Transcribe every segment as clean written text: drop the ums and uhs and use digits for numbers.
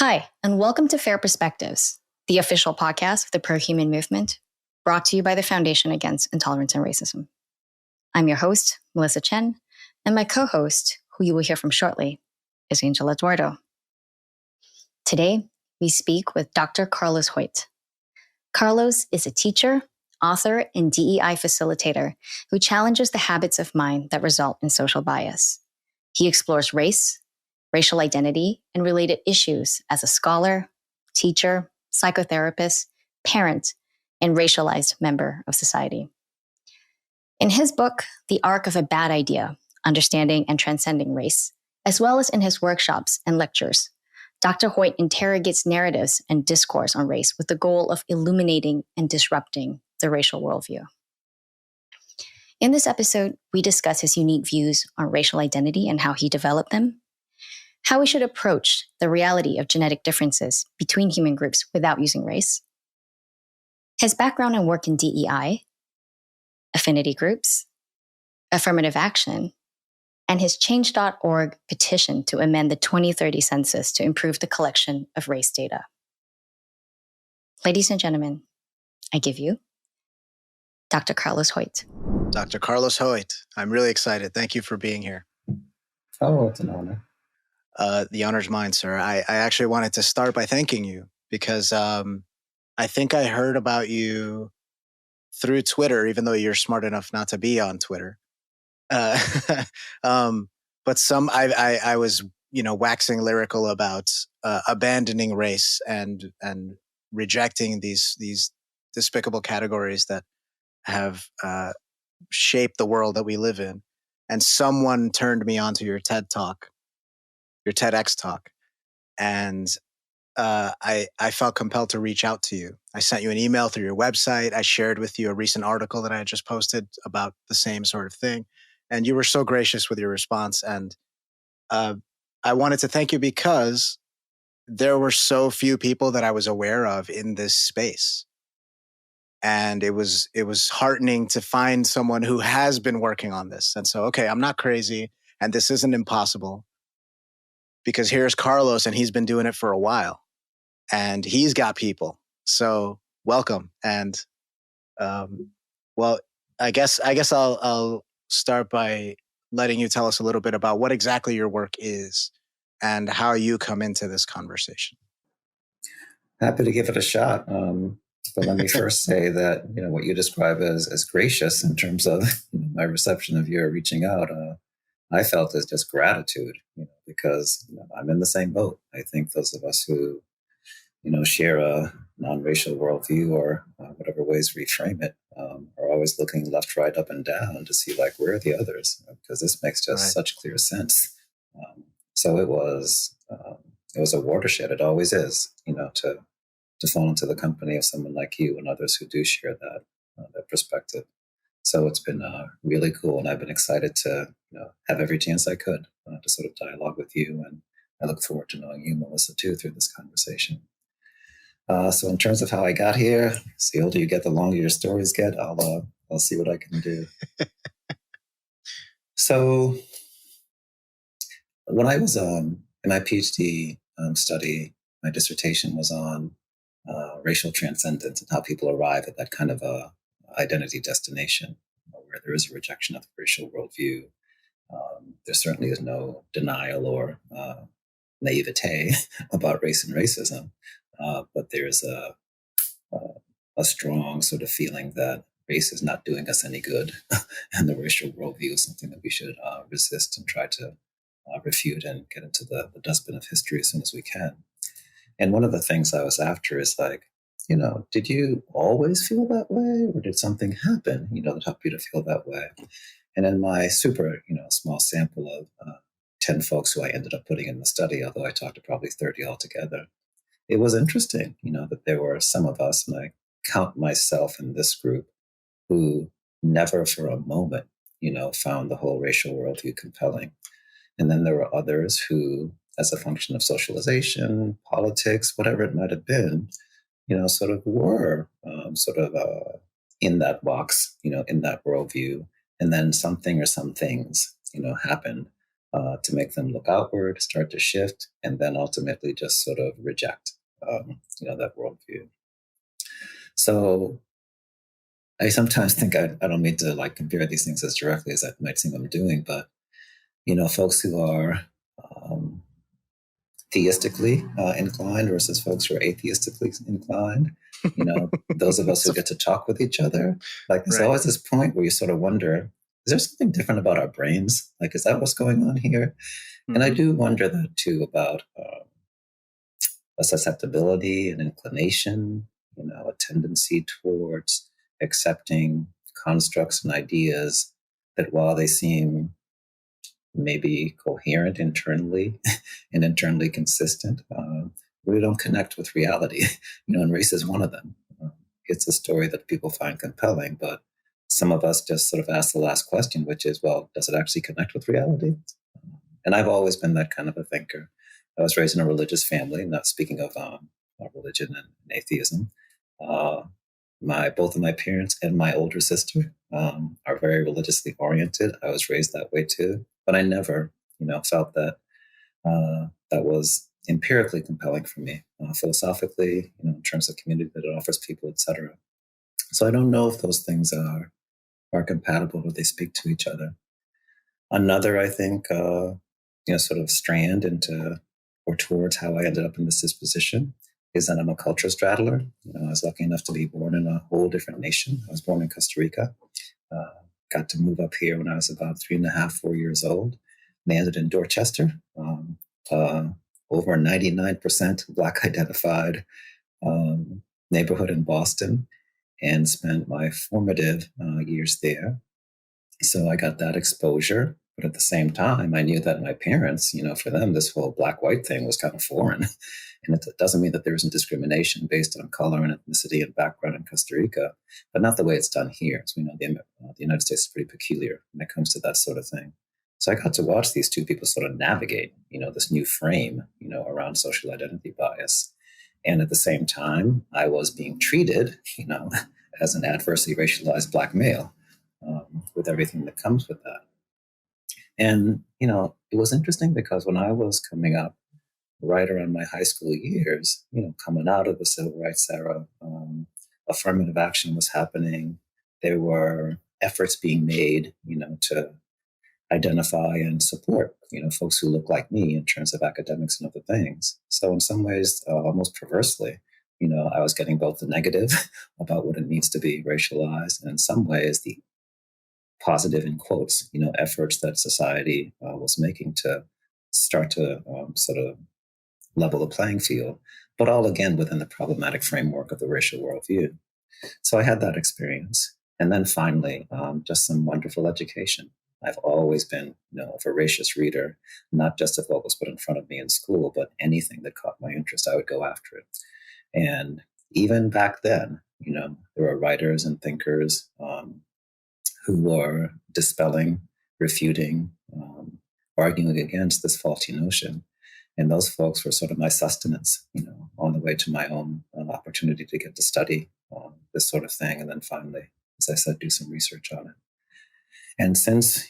Hi, and welcome to Fair Perspectives, the official podcast of the pro-human movement, brought to you by the Foundation Against Intolerance and Racism. I'm your host, Melissa Chen, and my co-host, who you will hear from shortly, is Angela Eduardo. Today, we speak with Dr. Carlos Hoyt. Carlos is a teacher, author, and DEI facilitator who challenges the habits of mind that result in social bias. He explores race, racial identity, and related issues as a scholar, teacher, psychotherapist, parent, and racialized member of society. In his book, The Arc of a Bad Idea, Understanding and Transcending Race, as well as in his workshops and lectures, Dr. Hoyt interrogates narratives and discourse on race with the goal of illuminating and disrupting the racial worldview. In this episode, we discuss his unique views on racial identity and how he developed them, how we should approach the reality of genetic differences between human groups without using race, his background and work in DEI, affinity groups, affirmative action, and his Change.org petition to amend the 2030 census to improve the collection of race data. Ladies and gentlemen, I give you Dr. Carlos Hoyt. Dr. Carlos Hoyt, I'm really excited. Thank you for being here. Oh, it's an honor. The honor's mine, sir. I actually wanted to start by thanking you because I think I heard about you through Twitter, even though you're smart enough not to be on Twitter. But I was, waxing lyrical about abandoning race and rejecting these despicable categories that have shaped the world that we live in. And someone turned me onto your TED Talk, your TEDx talk, and I felt compelled to reach out to you. I sent you an email through your website. I shared with you a recent article that I had just posted about the same sort of thing. And you were so gracious with your response. And I wanted to thank you because there were so few people that I was aware of in this space. And it was heartening to find someone who has been working on this. And so, okay, I'm not crazy and this isn't impossible because here's Carlos and he's been doing it for a while and he's got people. So welcome. And, I guess I'll start by letting you tell us a little bit about what exactly your work is and how you come into this conversation. Happy to give it a shot. But let me first say that, what you describe as gracious in terms of my reception of your reaching out, I felt as just gratitude, because I'm in the same boat. I think those of us who, share a non-racial worldview or whatever ways we frame it, are always looking left, right, up, and down to see where are the others, because this makes just such clear sense. So it was a watershed. It always is, to fall into the company of someone like you and others who do share that perspective. So it's been really cool, and I've been excited to have every chance I could to sort of dialogue with you, and I look forward to knowing you, Melissa, too, through this conversation. So in terms of how I got here, the older you get, the longer your stories get. I'll see what I can do. So when I was in my PhD study, my dissertation was on racial transcendence and how people arrive at that kind of a identity destination where there is a rejection of the racial worldview. There certainly is no denial or naivete about race and racism, but there's a strong sort of feeling that race is not doing us any good, and the racial worldview is something that we should resist and try to refute and get into the dustbin of history as soon as we can. And one of the things I was after is did you always feel that way, or did something happen, that helped you to feel that way? And in my super, small sample of 10 folks who I ended up putting in the study, although I talked to probably 30 altogether, it was interesting, that there were some of us, and I count myself in this group, who never for a moment, found the whole racial worldview compelling. And then there were others who, as a function of socialization, politics, whatever it might have been, sort of were in that box, in that worldview. And then something or some things, happened to make them look outward, start to shift, and then ultimately just sort of reject, that worldview. So I sometimes think I don't mean to like compare these things as directly as I might seem I'm doing, but, folks who are theistically inclined versus folks who are atheistically inclined, those of us who get to talk with each other, like there's always this point where you sort of wonder, is there something different about our brains? Like, is that what's going on here? Mm-hmm. And I do wonder that too about a susceptibility, an inclination, a tendency towards accepting constructs and ideas that while they seem maybe coherent internally and internally consistent, really don't connect with reality. And race is one of them. It's a story that people find compelling, but some of us just sort of ask the last question, which is, well, does it actually connect with reality? And I've always been that kind of a thinker. I was raised in a religious family, not speaking of religion and atheism. Both of my parents and my older sister are very religiously oriented. I was raised that way too, but I never, felt that that was empirically compelling for me, philosophically, in terms of community that it offers people, etc. So I don't know if those things are compatible or they speak to each other. Another, I think, sort of strand into or towards how I ended up in this disposition is that I'm a culture straddler. I was lucky enough to be born in a whole different nation. I was born in Costa Rica. Got to move up here when I was about 3.5, 4 years old. Landed in Dorchester, over 99% Black identified neighborhood in Boston, and spent my formative years there. So I got that exposure. But at the same time, I knew that my parents, for them, this whole black-white thing was kind of foreign. And it doesn't mean that there isn't discrimination based on color and ethnicity and background in Costa Rica, but not the way it's done here. As we know, the United States is pretty peculiar when it comes to that sort of thing. So I got to watch these two people sort of navigate, this new frame, around social identity bias. And at the same time, I was being treated, as an adversely racialized Black male, with everything that comes with that. And, it was interesting because when I was coming up, right around my high school years, coming out of the civil rights era, affirmative action was happening. There were efforts being made, to identify and support, folks who look like me in terms of academics and other things. So in some ways, almost perversely, I was getting both the negative about what it means to be racialized, and in some ways the positive, in quotes, efforts that society was making to start to sort of level the playing field, but all again within the problematic framework of the racial worldview. So I had that experience. And then finally, just some wonderful education. I've always been, a voracious reader, not just of what was put in front of me in school, but anything that caught my interest, I would go after it. And even back then, there were writers and thinkers who were dispelling, refuting, arguing against this faulty notion. And those folks were sort of my sustenance, on the way to my own opportunity to get to study this sort of thing. And then finally, as I said, do some research on it. And since,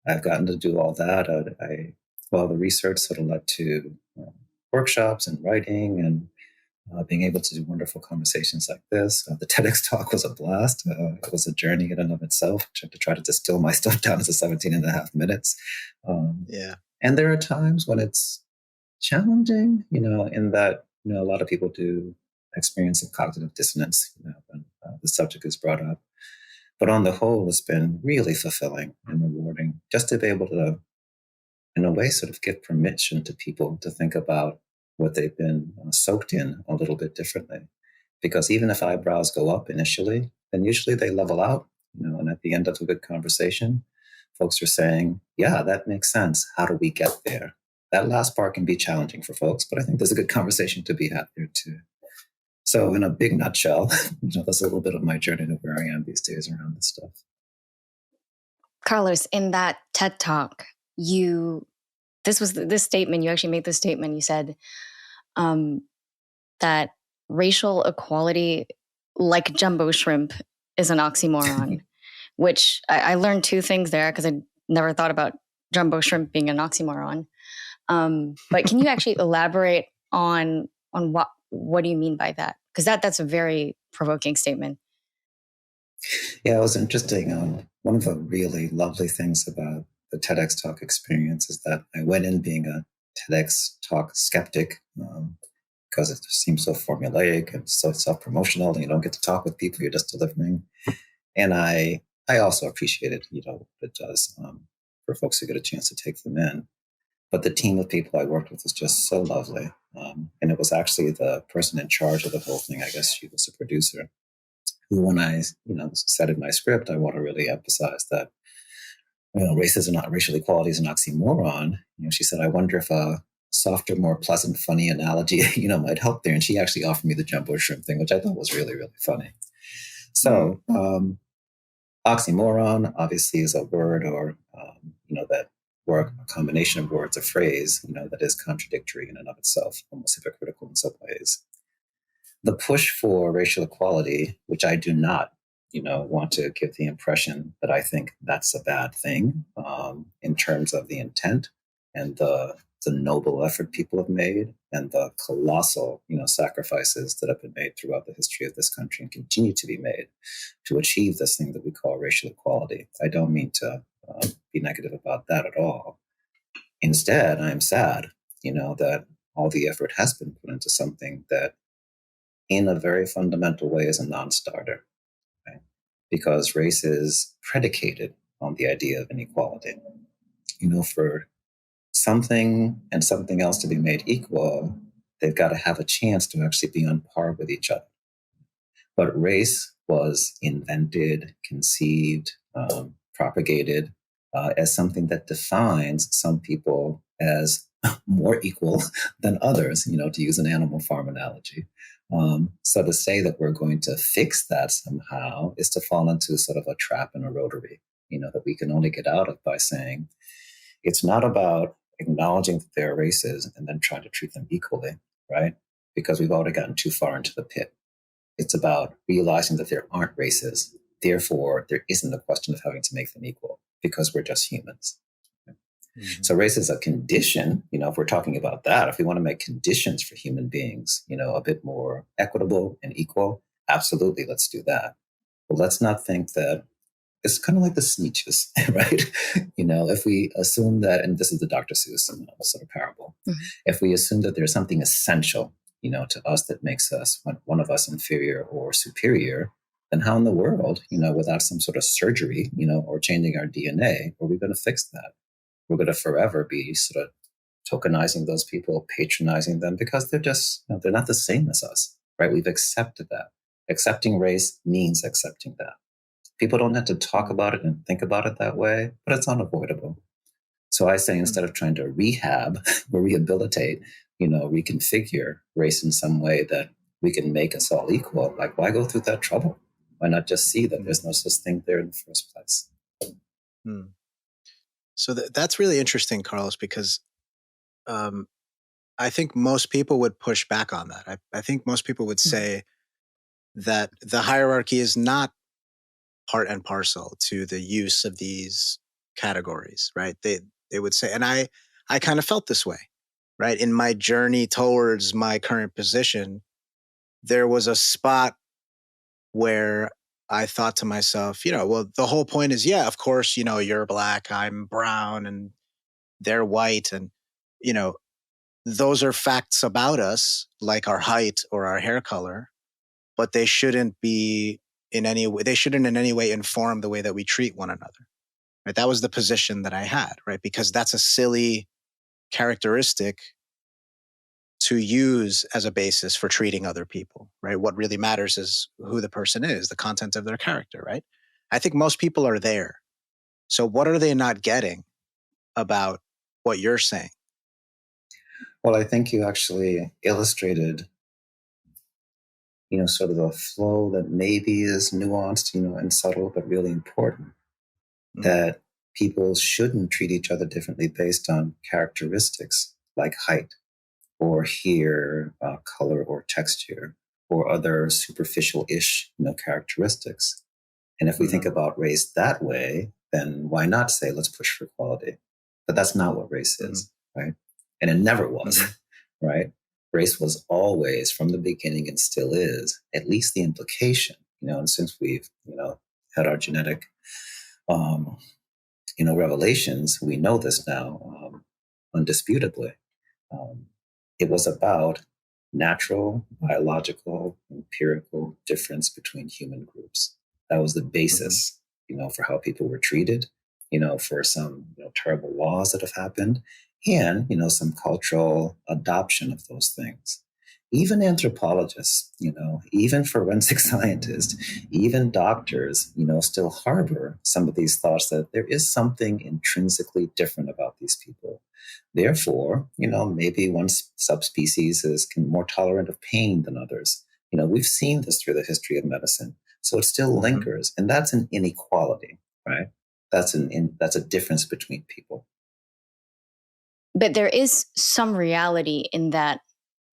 I've gotten to do all that, the research sort of led to workshops and writing and being able to do wonderful conversations like this. The TEDx talk was a blast. It was a journey in and of itself to try to distill my stuff down to 17.5 minutes. And there are times when it's challenging, in that, a lot of people do experience of cognitive dissonance, when the subject is brought up. But on the whole, it's been really fulfilling and rewarding just to be able to, in a way, sort of give permission to people to think about what they've been soaked in a little bit differently. Because even if eyebrows go up initially, then usually they level out, and at the end of a good conversation, folks are saying, yeah, that makes sense. How do we get there? That last part can be challenging for folks, but I think there's a good conversation to be had there too. So in a big nutshell, that's a little bit of my journey to where I am these days around this stuff. Carlos, in that TED Talk, this statement, you actually made this statement. You said that racial equality, like jumbo shrimp, is an oxymoron, which I learned two things there because I never thought about jumbo shrimp being an oxymoron. But can you actually elaborate on what do you mean by that? Because that's a very provoking statement. Yeah, it was interesting. One of the really lovely things about the TEDx talk experience is that I went in being a TEDx talk skeptic because it just seems so formulaic and so self-promotional, and you don't get to talk with people, you're just delivering. And I also appreciated, what it does for folks who get a chance to take them in. But the team of people I worked with was just so lovely. And it was actually the person in charge of the whole thing, I guess she was a producer, who, when I, said in my script, I want to really emphasize that, racism, not racial equality, is an oxymoron. She said, I wonder if a softer, more pleasant, funny analogy, might help there. And she actually offered me the jumbo shrimp thing, which I thought was really, really funny. So, oxymoron obviously is a word or, that word, a combination of words, a phrase, that is contradictory in and of itself, almost hypocritical in some ways. The push for racial equality, which I do not, want to give the impression that I think that's a bad thing in terms of the intent and the noble effort people have made and the colossal, sacrifices that have been made throughout the history of this country and continue to be made to achieve this thing that we call racial equality. I don't mean to be negative about that at all. Instead, I'm sad, that all the effort has been put into something that in a very fundamental way is a non-starter, right? Because race is predicated on the idea of inequality. For something and something else to be made equal, they've got to have a chance to actually be on par with each other. But race was invented, conceived, propagated as something that defines some people as more equal than others, to use an Animal Farm analogy. So to say that we're going to fix that somehow is to fall into sort of a trap and a rotary, that we can only get out of by saying it's not about acknowledging that there are races and then trying to treat them equally, right? Because we've already gotten too far into the pit. It's about realizing that there aren't races. Therefore, there isn't a question of having to make them equal because we're just humans. Mm-hmm. So race is a condition, if we're talking about that, if we want to make conditions for human beings, a bit more equitable and equal, absolutely, let's do that. But let's not think that it's kind of like the Sneetches, right? If we assume that, and this is the Dr. Seuss sort of parable, if we assume that there's something essential, to us that makes us, one of us, inferior or superior, then how in the world, without some sort of surgery, or changing our DNA, are we going to fix that? We're going to forever be sort of tokenizing those people, patronizing them, because they're just, they're not the same as us, right? We've accepted that. Accepting race means accepting that. People don't have to talk about it and think about it that way, but it's unavoidable. So I say, instead of trying to rehab or rehabilitate, reconfigure race in some way that we can make us all equal, like, why go through that trouble? Why not just see that there's no such thing there in the first place? So that's really interesting, Carlos, because I think most people would push back on that. I think most people would say that the hierarchy is not part and parcel to the use of these categories, right? They would say, and I kind of felt this way, right? In my journey towards my current position, there was a spot where I thought to myself, well, the whole point is, yeah, of course, you're black, I'm brown, and they're white. And, those are facts about us, like our height or our hair color, but they shouldn't be in any way inform the way that we treat one another. Right? That was the position that I had, right? Because that's a silly characteristic to use as a basis for treating other people, right? What really matters is who the person is, the content of their character, right? I think most people are there. So what are they not getting about what you're saying? Well, I think you actually illustrated, sort of the flow that maybe is nuanced, and subtle, but really important. That people shouldn't treat each other differently based on characteristics like height or hair, color or texture, or other superficial-ish, characteristics. And if we think about race that way, then why not say, let's push for equality? but that's not what race is, right? And it never was, right? Race was always, from the beginning, and still is, at least the implication, and since we've, had our genetic, revelations, we know this now, undisputably. It was about natural, biological, empirical difference between human groups. That was the basis, for how people were treated, for some terrible laws that have happened, and, some cultural adoption of those things. Even anthropologists, even forensic scientists, even doctors, still harbor some of these thoughts that there is something intrinsically different about these people. Therefore, maybe one subspecies is more tolerant of pain than others. We've seen this through the history of medicine. So it still lingers, and that's an inequality, right? That's a difference between people. But there is some reality in that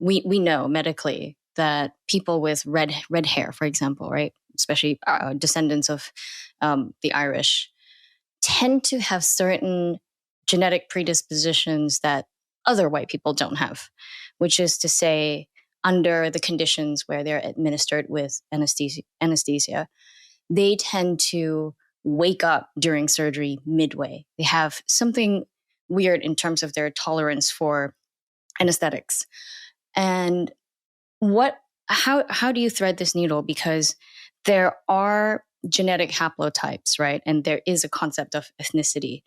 we know medically that people with red hair, for example, right, especially descendants of the Irish, tend to have certain genetic predispositions that other white people don't have, which is to say, under the conditions where they're administered with anesthesia, they tend to wake up during surgery midway. They have something weird in terms of their tolerance for anesthetics. And how do you thread this needle? Because there are genetic haplotypes, right? And there is a concept of ethnicity.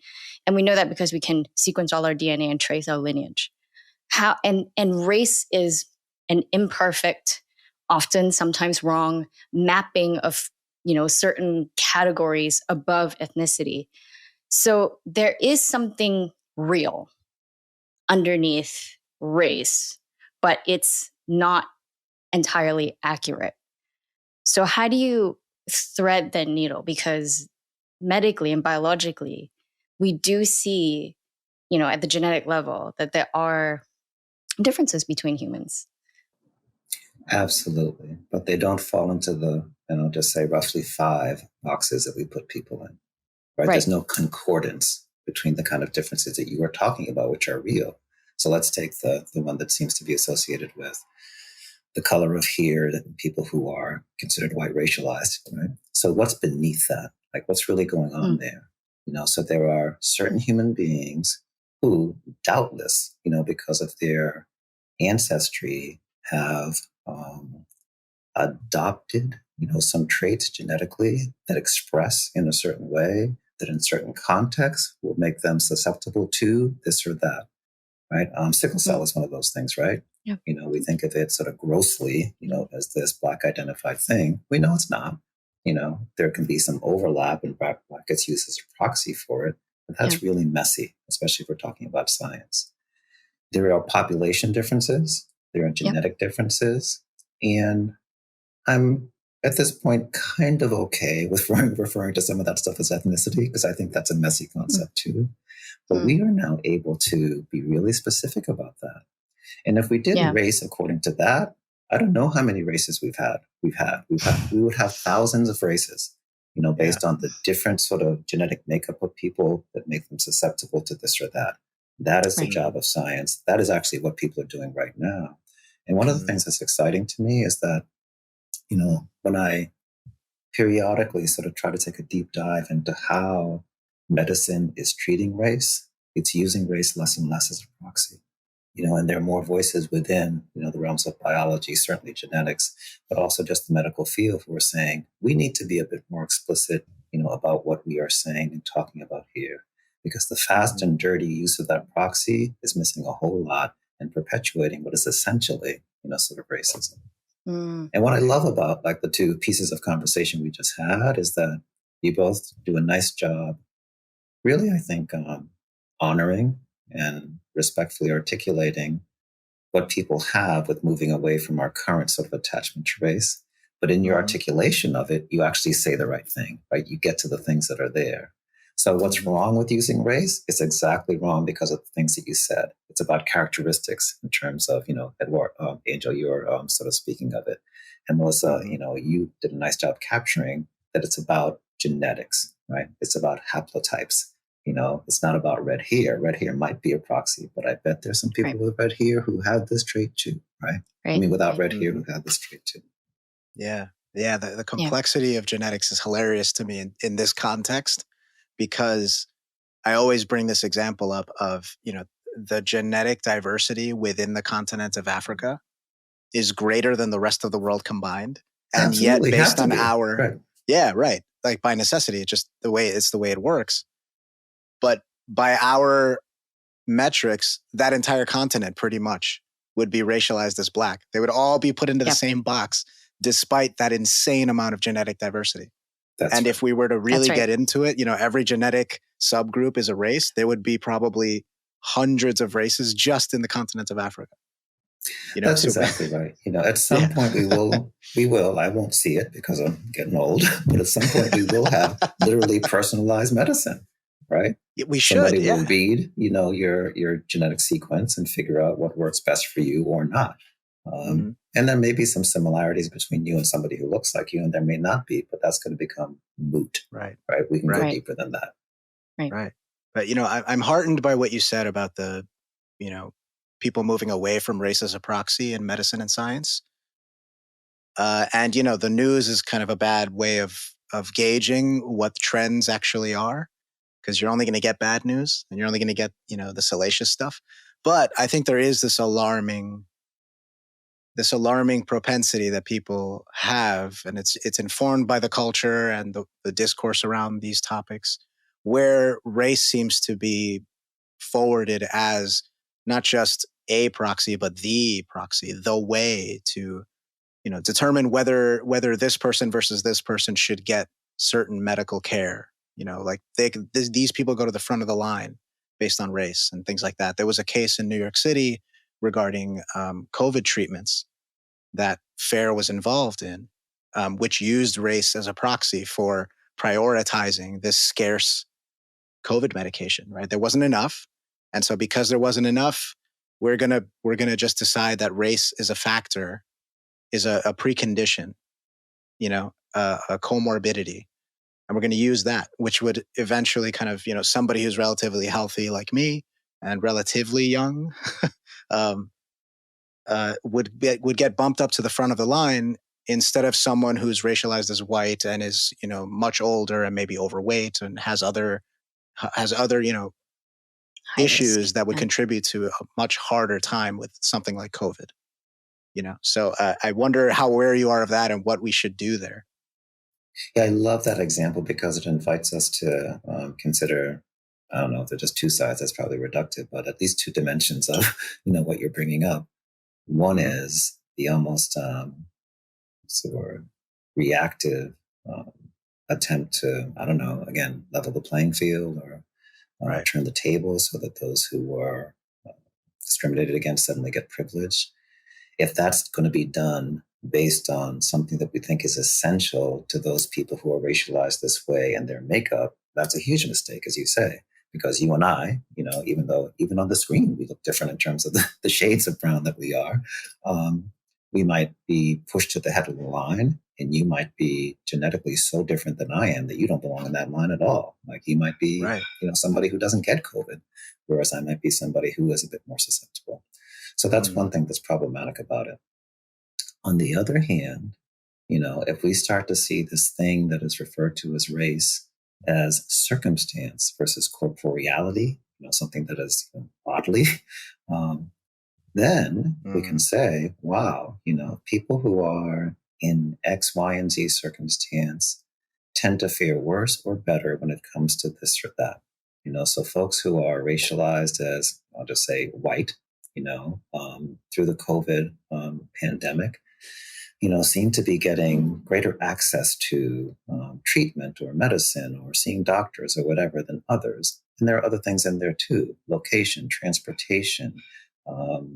And we know that because we can sequence all our DNA and trace our lineage. And race is an imperfect, often sometimes wrong mapping of, certain categories above ethnicity. So there is something real underneath race, but it's not entirely accurate. So how do you thread that needle? Because medically and biologically, we do see, at the genetic level, that there are differences between humans. Absolutely. But they don't fall into the, just say roughly 5 boxes that we put people in, right? There's no concordance between the kind of differences that you were talking about, which are real. So let's take the one that seems to be associated with the color of hair, that people who are considered white racialized, right? So what's beneath that? Like, what's really going on there? So there are certain human beings who doubtless, because of their ancestry, have adopted, some traits genetically that express in a certain way, that in certain contexts will make them susceptible to this or that, right? Sickle cell is one of those things, right? Yeah. We think of it sort of grossly, as this Black identified thing. We know it's not. There can be some overlap, and Black gets used as a proxy for it, but that's really messy, especially if we're talking about science. There are population differences. There are genetic differences. And I'm, at this point, kind of okay with referring to some of that stuff as ethnicity, because I think that's a messy concept too. But we are now able to be really specific about that. And if we did race according to that, I don't know how many races we would have thousands of races, based on the different sort of genetic makeup of people that make them susceptible to this or that. That is the job of science. That is actually what people are doing right now. And one of the things that's exciting to me is that, when I periodically sort of try to take a deep dive into how medicine is treating race, it's using race less and less as a proxy. And there are more voices within, the realms of biology, certainly genetics, but also just the medical field who are saying we need to be a bit more explicit, about what we are saying and talking about here, because the fast and dirty use of that proxy is missing a whole lot and perpetuating what is essentially, sort of racism. And what I love about like the 2 pieces of conversation we just had is that you both do a nice job, really, I think, honoring and respectfully articulating what people have with moving away from our current sort of attachment to race. But in your articulation of it, you actually say the right thing, right? You get to the things that are there. So what's wrong with using race? It's exactly wrong because of the things that you said. It's about characteristics in terms of, Edward, Angel, you're sort of speaking of it. And Melissa, you did a nice job capturing that it's about genetics, right? It's about haplotypes. It's not about red hair. Red hair might be a proxy, but I bet there's some people with red hair who have this trait too, right? I mean, without red hair who have this trait too. Yeah. Yeah. The complexity of genetics is hilarious to me in this context, because I always bring this example up of, the genetic diversity within the continent of Africa is greater than the rest of the world combined. And Absolutely, yet based on our, right. Yeah, right. Like by necessity, it's the way it works. But by our metrics, that entire continent pretty much would be racialized as Black. They would all be put into the same box, despite that insane amount of genetic diversity. If we were to really get into it, every genetic subgroup is a race. There would be probably hundreds of races just in the continent of Africa. That's exactly right. At some point we will, I won't see it because I'm getting old, but at some point we will have literally personalized medicine, right? We should. Somebody will read, your genetic sequence and figure out what works best for you or not. And there may be some similarities between you and somebody who looks like you, and there may not be, but that's going to become moot. Right. We can go deeper than that. Right. But, I'm heartened by what you said about the, people moving away from race as a proxy in medicine and science. And, the news is kind of a bad way of gauging what trends actually are, because you're only going to get bad news and you're only going to get, the salacious stuff. But I think there is this alarming propensity that people have, and it's informed by the culture and the discourse around these topics, where race seems to be forwarded as not just a proxy, but the proxy, the way to, determine whether this person versus this person should get certain medical care. Like these people go to the front of the line based on race and things like that. There was a case in New York City regarding COVID treatments that FAIR was involved in, which used race as a proxy for prioritizing this scarce COVID medication, right? There wasn't enough. And so because there wasn't enough, we're gonna just decide that race is a factor, is a precondition, a comorbidity. And we're going to use that, which would eventually kind of, somebody who's relatively healthy like me and relatively young would get bumped up to the front of the line instead of someone who's racialized as white and is, much older and maybe overweight and has other issues that would contribute to a much harder time with something like COVID. So I wonder where you are of that and what we should do there. Yeah, I love that example because it invites us to consider, I don't know if they're just two sides, that's probably reductive, but at least two dimensions of, what you're bringing up. One is the almost sort of reactive attempt to, I don't know, again, level the playing field or turn the tables so that those who are discriminated against suddenly get privilege. If that's going to be done based on something that we think is essential to those people who are racialized this way and their makeup, that's a huge mistake, as you say, because you and I, even on the screen, we look different in terms of the shades of brown that we are, we might be pushed to the head of the line, and you might be genetically so different than I am that you don't belong in that line at all. Like you might be, somebody who doesn't get COVID, whereas I might be somebody who is a bit more susceptible. So that's one thing that's problematic about it. On the other hand, if we start to see this thing that is referred to as race as circumstance versus corporeality, something that is bodily, then we can say, wow, people who are in X, Y, and Z circumstance tend to fare worse or better when it comes to this or that. So folks who are racialized as, I'll just say, white, through the COVID pandemic, seem to be getting greater access to treatment or medicine or seeing doctors or whatever than others. And there are other things in there too: location, transportation,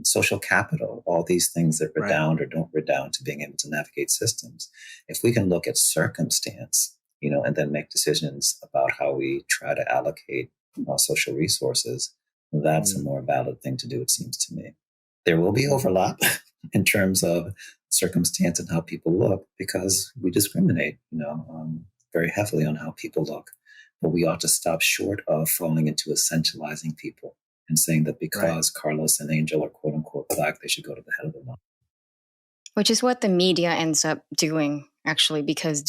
social capital, all these things that redound or don't redound to being able to navigate systems. If we can look at circumstance, and then make decisions about how we try to allocate social resources, that's a more valid thing to do, it seems to me. There will be overlap in terms of circumstance and how people look, because we discriminate, very heavily on how people look. but we ought to stop short of falling into essentializing people and saying that because Carlos and Angel are quote unquote Black, they should go to the head of the line. Which is what the media ends up doing, actually, because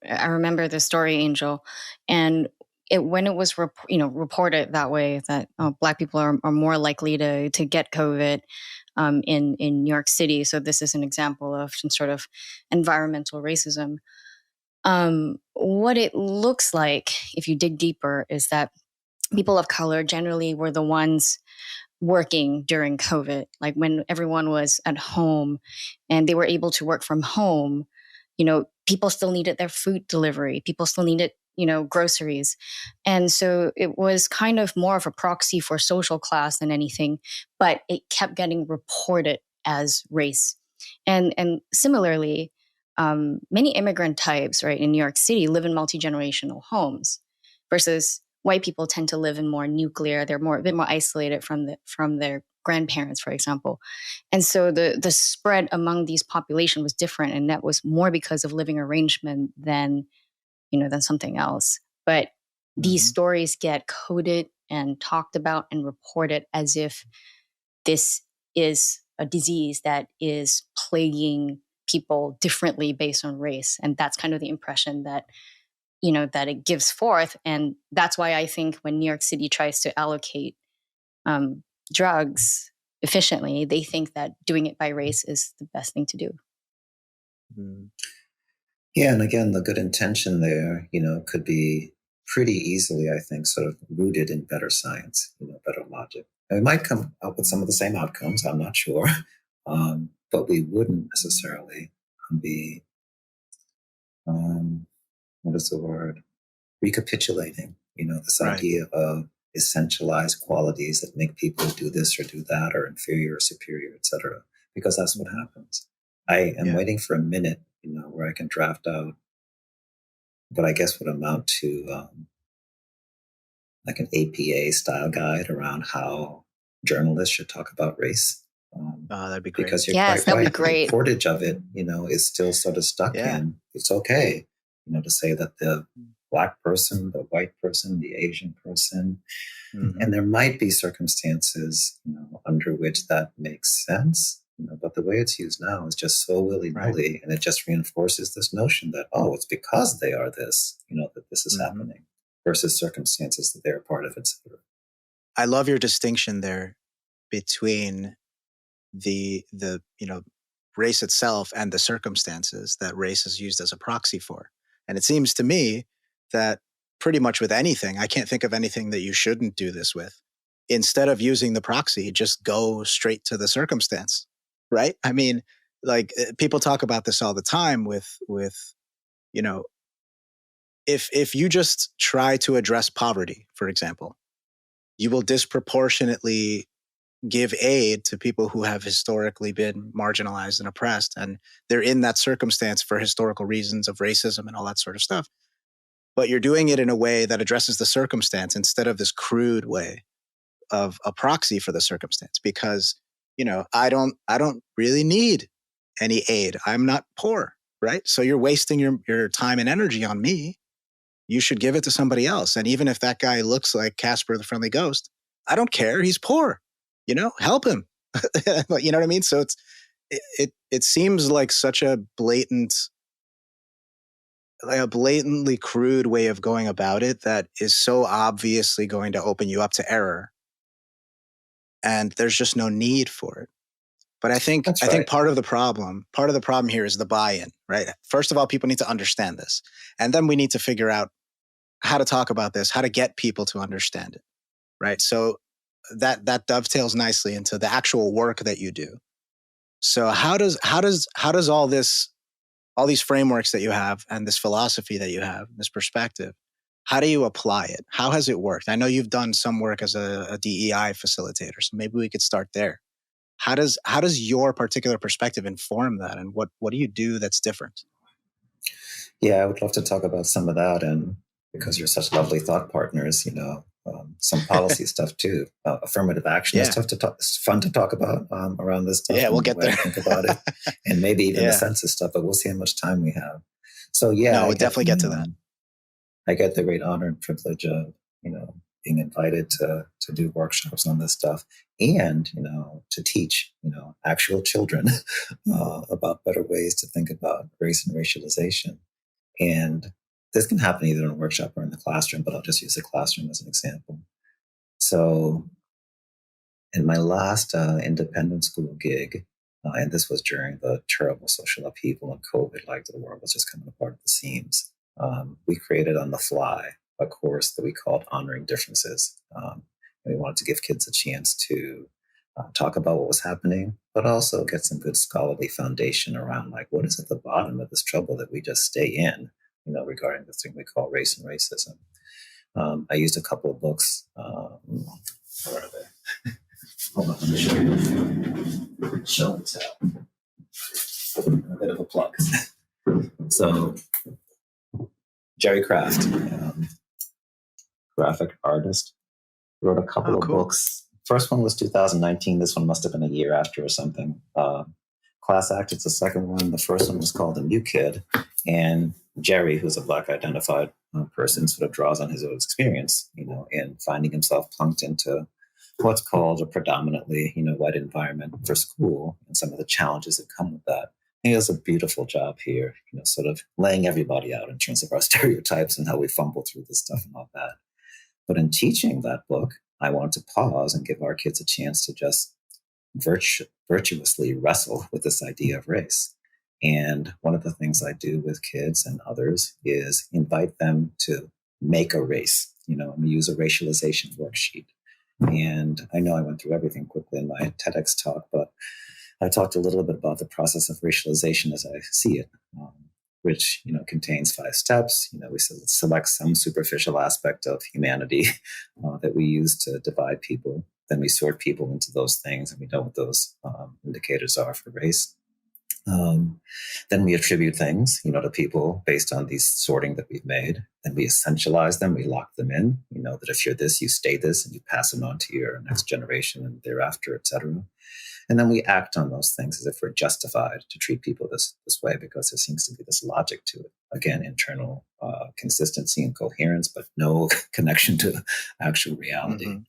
I remember the story, Angel, and when it was reported that way, that Black people are more likely to get COVID in New York City. So this is an example of some sort of environmental racism. What it looks like, if you dig deeper, is that people of color generally were the ones working during COVID, like when everyone was at home and they were able to work from home. People still needed their food delivery. People still needed, groceries. And so it was kind of more of a proxy for social class than anything, but it kept getting reported as race. And similarly, many immigrant types, right, in New York City live in multi-generational homes versus white people tend to live in more nuclear. They're a bit more isolated from their grandparents, for example. And so the spread among these population was different, and that was more because of living arrangement than something else. But these stories get coded and talked about and reported as if this is a disease that is plaguing people differently based on race. And that's kind of the impression that that it gives forth. And that's why I think when New York City tries to allocate drugs efficiently, they think that doing it by race is the best thing to do. Yeah, and again, the good intention there, could be pretty easily, I think, sort of rooted in better science, better logic. And we might come up with some of the same outcomes, I'm not sure, but we wouldn't necessarily be what is the word? Recapitulating, this idea of essentialized qualities that make people do this or do that, or inferior or superior, etc. Because that's what happens. I am waiting for a minute, where I can draft out what I guess would amount to like an APA style guide around how journalists should talk about race. That'd be great. Because you're quite right. That'd be great. The portage of it, is still sort of stuck in. It's okay, to say that the Black person, the white person, the Asian person, and there might be circumstances, under which that makes sense. But the way it's used now is just so willy-nilly, and it just reinforces this notion that, it's because they are this, that this is happening, versus circumstances that they're part of, etc. I love your distinction there between the race itself and the circumstances that race is used as a proxy for. And it seems to me that pretty much with anything, I can't think of anything that you shouldn't do this with. Instead of using the proxy, just go straight to the circumstance, right? I mean, like people talk about this all the time with if you just try to address poverty, for example, you will disproportionately give aid to people who have historically been marginalized and oppressed. And they're in that circumstance for historical reasons of racism and all that sort of stuff. But you're doing it in a way that addresses the circumstance instead of this crude way of a proxy for the circumstance. Because, I don't really need any aid. I'm not poor, right? So you're wasting your time and energy on me. You should give it to somebody else. And even if that guy looks like Casper the Friendly Ghost, I don't care. He's poor. Help him. You know what I mean? So it seems like such a blatantly crude way of going about it that is so obviously going to open you up to error. And there's just no need for it. But I think part of the problem here is the buy-in, right? First of all, people need to understand this. And then we need to figure out how to talk about this, how to get people to understand it, right? So that dovetails nicely into the actual work that you do. So how does all these frameworks that you have and this philosophy that you have, this perspective, how do you apply it? How has it worked? I know you've done some work as a DEI facilitator, so maybe we could start there. How does your particular perspective inform that, and what do you do that's different? Yeah, I would love to talk about some of that, and because you're such lovely thought partners, some policy stuff too. Affirmative action is tough to talk. It's fun to talk about around this stuff. Yeah, we'll get there. Think about it, and maybe even the census stuff. But we'll see how much time we have. So we'll definitely get to that. I get the great honor and privilege of, being invited to do workshops on this stuff and, to teach, actual children about better ways to think about race and racialization. And this can happen either in a workshop or in the classroom, but I'll just use the classroom as an example. So in my last independent school gig, and this was during the terrible social upheaval and COVID, like the world was just coming apart at the seams, we created on the fly a course that we called Honoring Differences. And we wanted to give kids a chance to talk about what was happening, but also get some good scholarly foundation around like what is at the bottom of this trouble that we just stay in, regarding this thing we call race and racism. I used a couple of books. Where are they? Hold on, let me show you. Show and tell. A bit of a plug. So, Jerry Craft, graphic artist, wrote a couple of books. First one was 2019. This one must have been a year after or something. Class Act, it's the second one. The first one was called The New Kid. And Jerry, who's a Black identified person, sort of draws on his own experience, in finding himself plunked into what's called a predominantly, white environment for school and some of the challenges that come with that. He does a beautiful job here, sort of laying everybody out in terms of our stereotypes and how we fumble through this stuff and all that. But in teaching that book, I want to pause and give our kids a chance to just virtuously wrestle with this idea of race. And one of the things I do with kids and others is invite them to make a race, and we use a racialization worksheet. And I know I went through everything quickly in my TEDx talk, but I talked a little bit about the process of racialization as I see it, which, contains 5 steps. We select some superficial aspect of humanity that we use to divide people. Then we sort people into those things, and we know what those indicators are for race. Then we attribute things, to people based on these sorting that we've made. Then we essentialize them, we lock them in. That if you're this, you stay this, and you pass it on to your next generation and thereafter, et cetera. And then we act on those things as if we're justified to treat people this way because there seems to be this logic to it. Again, internal consistency and coherence, but no connection to actual reality. Mm-hmm.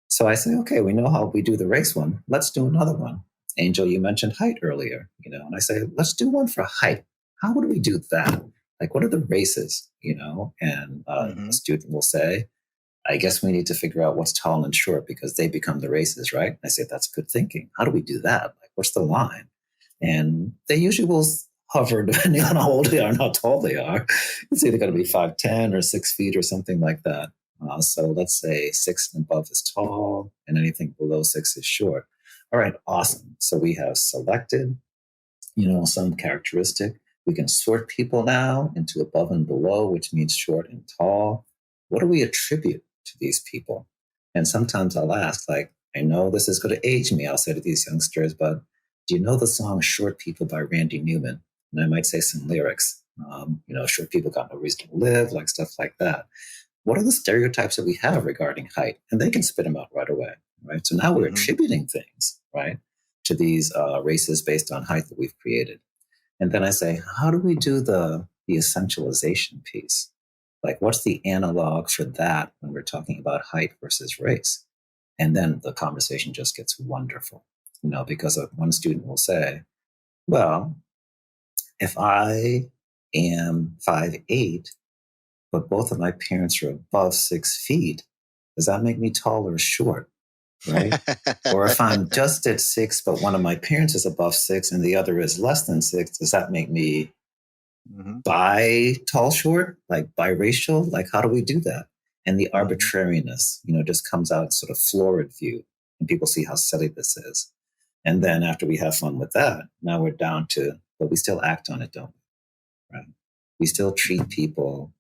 So I say, okay, we know how we do the race one. Let's do another one. Angel, you mentioned height earlier, and I say, let's do one for height. How would we do that? Like, what are the races, And a student will say, I guess we need to figure out what's tall and short because they become the races, right? And I say, that's good thinking. How do we do that? Like, what's the line? And they usually will hover depending on how old they are and how tall they are. It's either going to be 5'10" or 6 feet or something like that. So let's say 6 and above is tall and anything below 6 is short. All right, awesome. So we have selected, some characteristic. We can sort people now into above and below, which means short and tall. What do we attribute to these people? And sometimes I'll ask, like, I know this is going to age me, I'll say to these youngsters, but do you know the song Short People by Randy Newman? And I might say some lyrics, short people got no reason to live, like stuff like that. What are the stereotypes that we have regarding height? And they can spit them out right away, right? So now we're attributing things, right, to these races based on height that we've created. And then I say, how do we do the essentialization piece? Like, what's the analog for that when we're talking about height versus race? And then the conversation just gets wonderful, because one student will say, well, if I am 5'8", but both of my parents are above 6 feet, does that make me tall or short? Right? Or if I'm just at 6, but one of my parents is above 6 and the other is less than 6, does that make me bi tall short, like biracial? Like, how do we do that? And the arbitrariness, just comes out sort of florid view, and people see how silly this is. And then after we have fun with that, now we're down to, but we still act on it, don't we? Right? We still treat people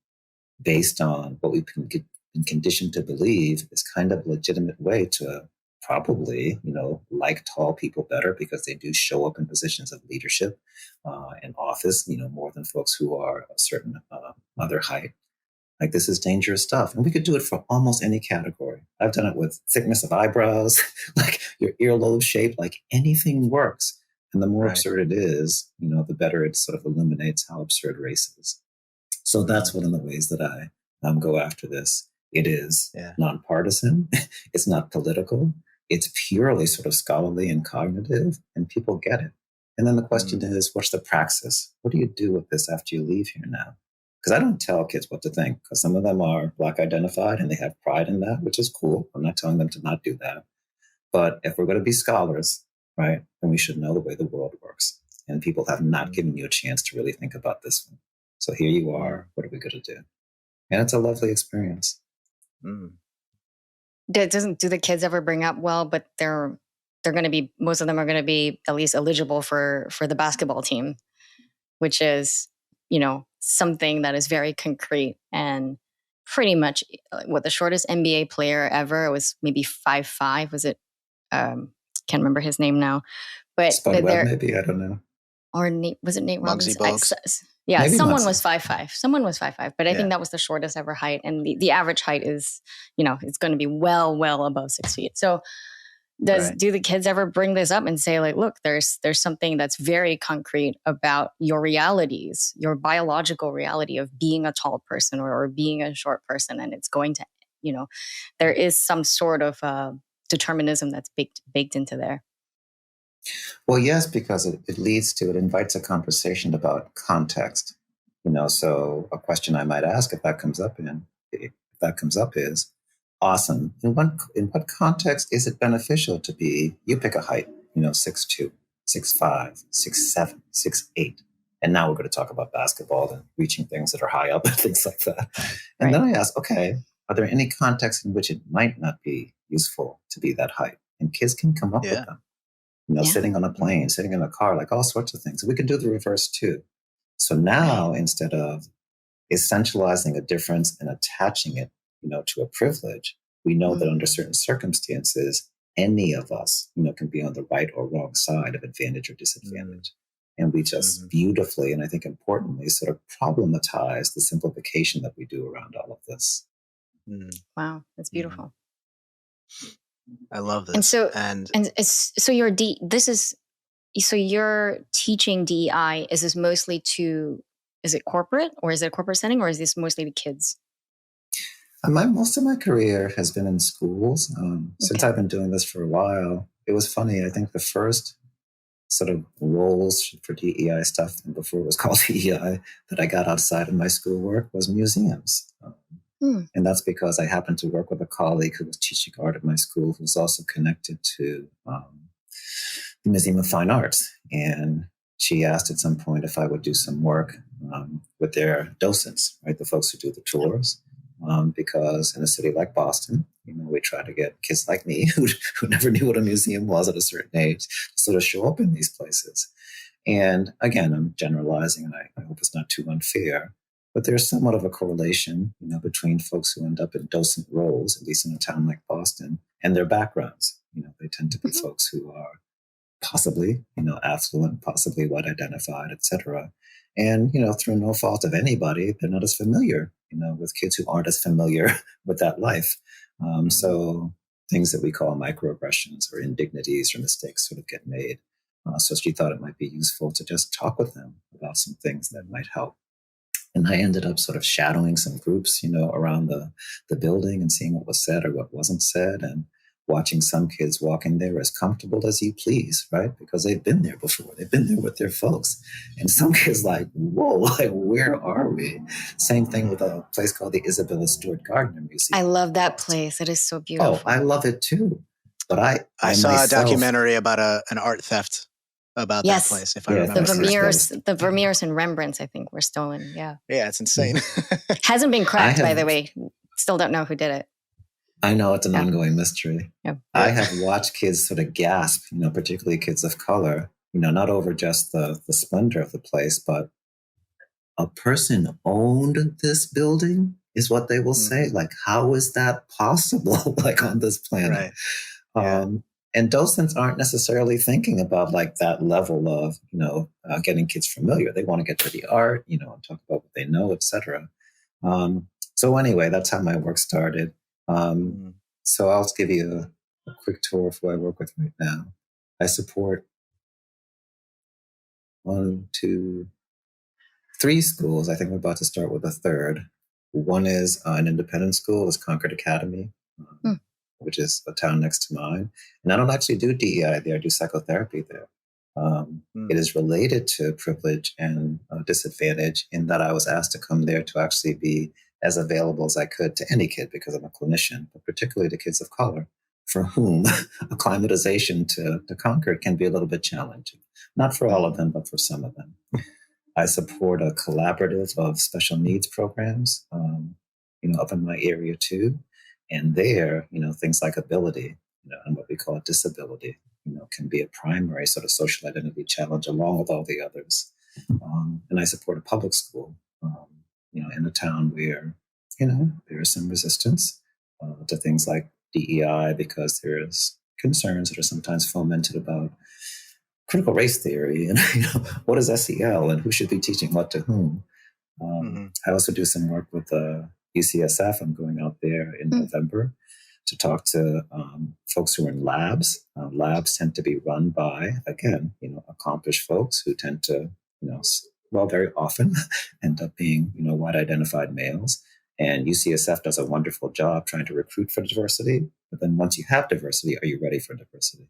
based on what we've been conditioned to believe is kind of a legitimate way to probably, like tall people better because they do show up in positions of leadership and office, more than folks who are a certain other height. Like, this is dangerous stuff. And we could do it for almost any category. I've done it with thickness of eyebrows, like your earlobe shape, like anything works. And the more absurd it is, the better it sort of illuminates how absurd race is. So that's one of the ways that I go after this. It is nonpartisan. It's not political. It's purely sort of scholarly and cognitive, and people get it. And then the question is, what's the praxis? What do you do with this after you leave here now? Because I don't tell kids what to think, because some of them are Black identified and they have pride in that, which is cool. I'm not telling them to not do that. But if we're going to be scholars, right, then we should know the way the world works. And people have not given you a chance to really think about this one. So here you are. What are we going to do? And it's a lovely experience. Do the kids ever bring up, well, but they're going to be, most of them are going to be at least eligible for the basketball team, which is, something that is very concrete and pretty much what the shortest NBA player ever was maybe 5'5". Was it? Can't remember his name now, but Spud Webb, maybe, I don't know. Or was it Nate Robinson? Yeah, maybe someone was 5'5". Someone was 5'5", but I think that was the shortest ever height, and the average height is, it's going to be well above 6 feet. So, do the kids ever bring this up and say, like, look, there's something that's very concrete about your realities, your biological reality of being a tall person or being a short person, and it's going to, there is some sort of determinism that's baked into there. Well, yes, because it invites a conversation about context. So a question I might ask if that comes up is, awesome. In what context is it beneficial to be, you pick a height, 6'2", 6'5", 6'7", 6'8". And now we're going to talk about basketball and reaching things that are high up and things like that. And then I ask, okay, are there any contexts in which it might not be useful to be that height? And kids can come up with them. Sitting on a plane, sitting in a car, like all sorts of things. We can do the reverse too. So now, instead of essentializing a difference and attaching it, to a privilege, we know that under certain circumstances, any of us, can be on the right or wrong side of advantage or disadvantage. And we just beautifully, and I think importantly, sort of problematize the simplification that we do around all of this. Wow, that's beautiful. I love this. So you're teaching DEI. Is this mostly is it corporate, or is it a corporate setting, or is this mostly to kids? Most of my career has been in schools. Since I've been doing this for a while, it was funny. I think the first sort of roles for DEI stuff, and before it was called DEI, that I got outside of my schoolwork was museums. And that's because I happened to work with a colleague who was teaching art at my school, who was also connected to the Museum of Fine Arts. And she asked at some point if I would do some work with their docents, right, the folks who do the tours. Because in a city like Boston, we try to get kids like me who never knew what a museum was at a certain age to sort of show up in these places. And again, I'm generalizing, and I hope it's not too unfair, but there's somewhat of a correlation, between folks who end up in docent roles, at least in a town like Boston, and their backgrounds. They tend to be folks who are possibly, affluent, possibly white identified, et cetera. And, through no fault of anybody, they're not as familiar, with kids who aren't as familiar with that life. So things that we call microaggressions or indignities or mistakes sort of get made. So she thought it might be useful to just talk with them about some things that might help. And I ended up sort of shadowing some groups, around the building and seeing what was said or what wasn't said, and watching some kids walk in there as comfortable as you please, right? Because they've been there before. They've been there with their folks. And some kids like, whoa, like, where are we? Same thing with a place called the Isabella Stewart Gardner Museum. I love that place. It is so beautiful. Oh, I love it too. But I saw myself, a documentary about an art theft about that place, if I remember. The Vermeers and Rembrandts, I think, were stolen. Yeah. Yeah, it's insane. Hasn't been cracked, by the way. Still don't know who did it. I know it's an ongoing mystery. Yeah. I have watched kids sort of gasp, particularly kids of color, not over just the splendor of the place, but a person owned this building is what they will say. Like, how is that possible, like, on this planet? Right. And docents aren't necessarily thinking about like that level of, getting kids familiar. They want to get to the art, and talk about what they know, et cetera. So anyway, that's how my work started. So I'll give you a quick tour of who I work with right now. I support 1, 2, 3 schools. I think we're about to start with a third. One is an independent school, is Concord Academy, Hmm. which is a town next to mine. And I don't actually do DEI there, I do psychotherapy there. It is related to privilege and disadvantage in that I was asked to come there to actually be as available as I could to any kid because I'm a clinician, but particularly to kids of color for whom acclimatization to Concord can be a little bit challenging. Not for all of them, but for some of them. I support a collaborative of special needs programs, up in my area too. And there, things like ability, and what we call disability, can be a primary sort of social identity challenge along with all the others. And I support a public school, in a town where, there is some resistance to things like DEI because there's concerns that are sometimes fomented about critical race theory and what is SEL and who should be teaching what to whom. I also do some work with UCSF. I'm going out there in November to talk to folks who are in labs. Labs tend to be run by, again, accomplished folks who tend to, very often end up being, white identified males. And UCSF does a wonderful job trying to recruit for diversity. But then once you have diversity, are you ready for diversity?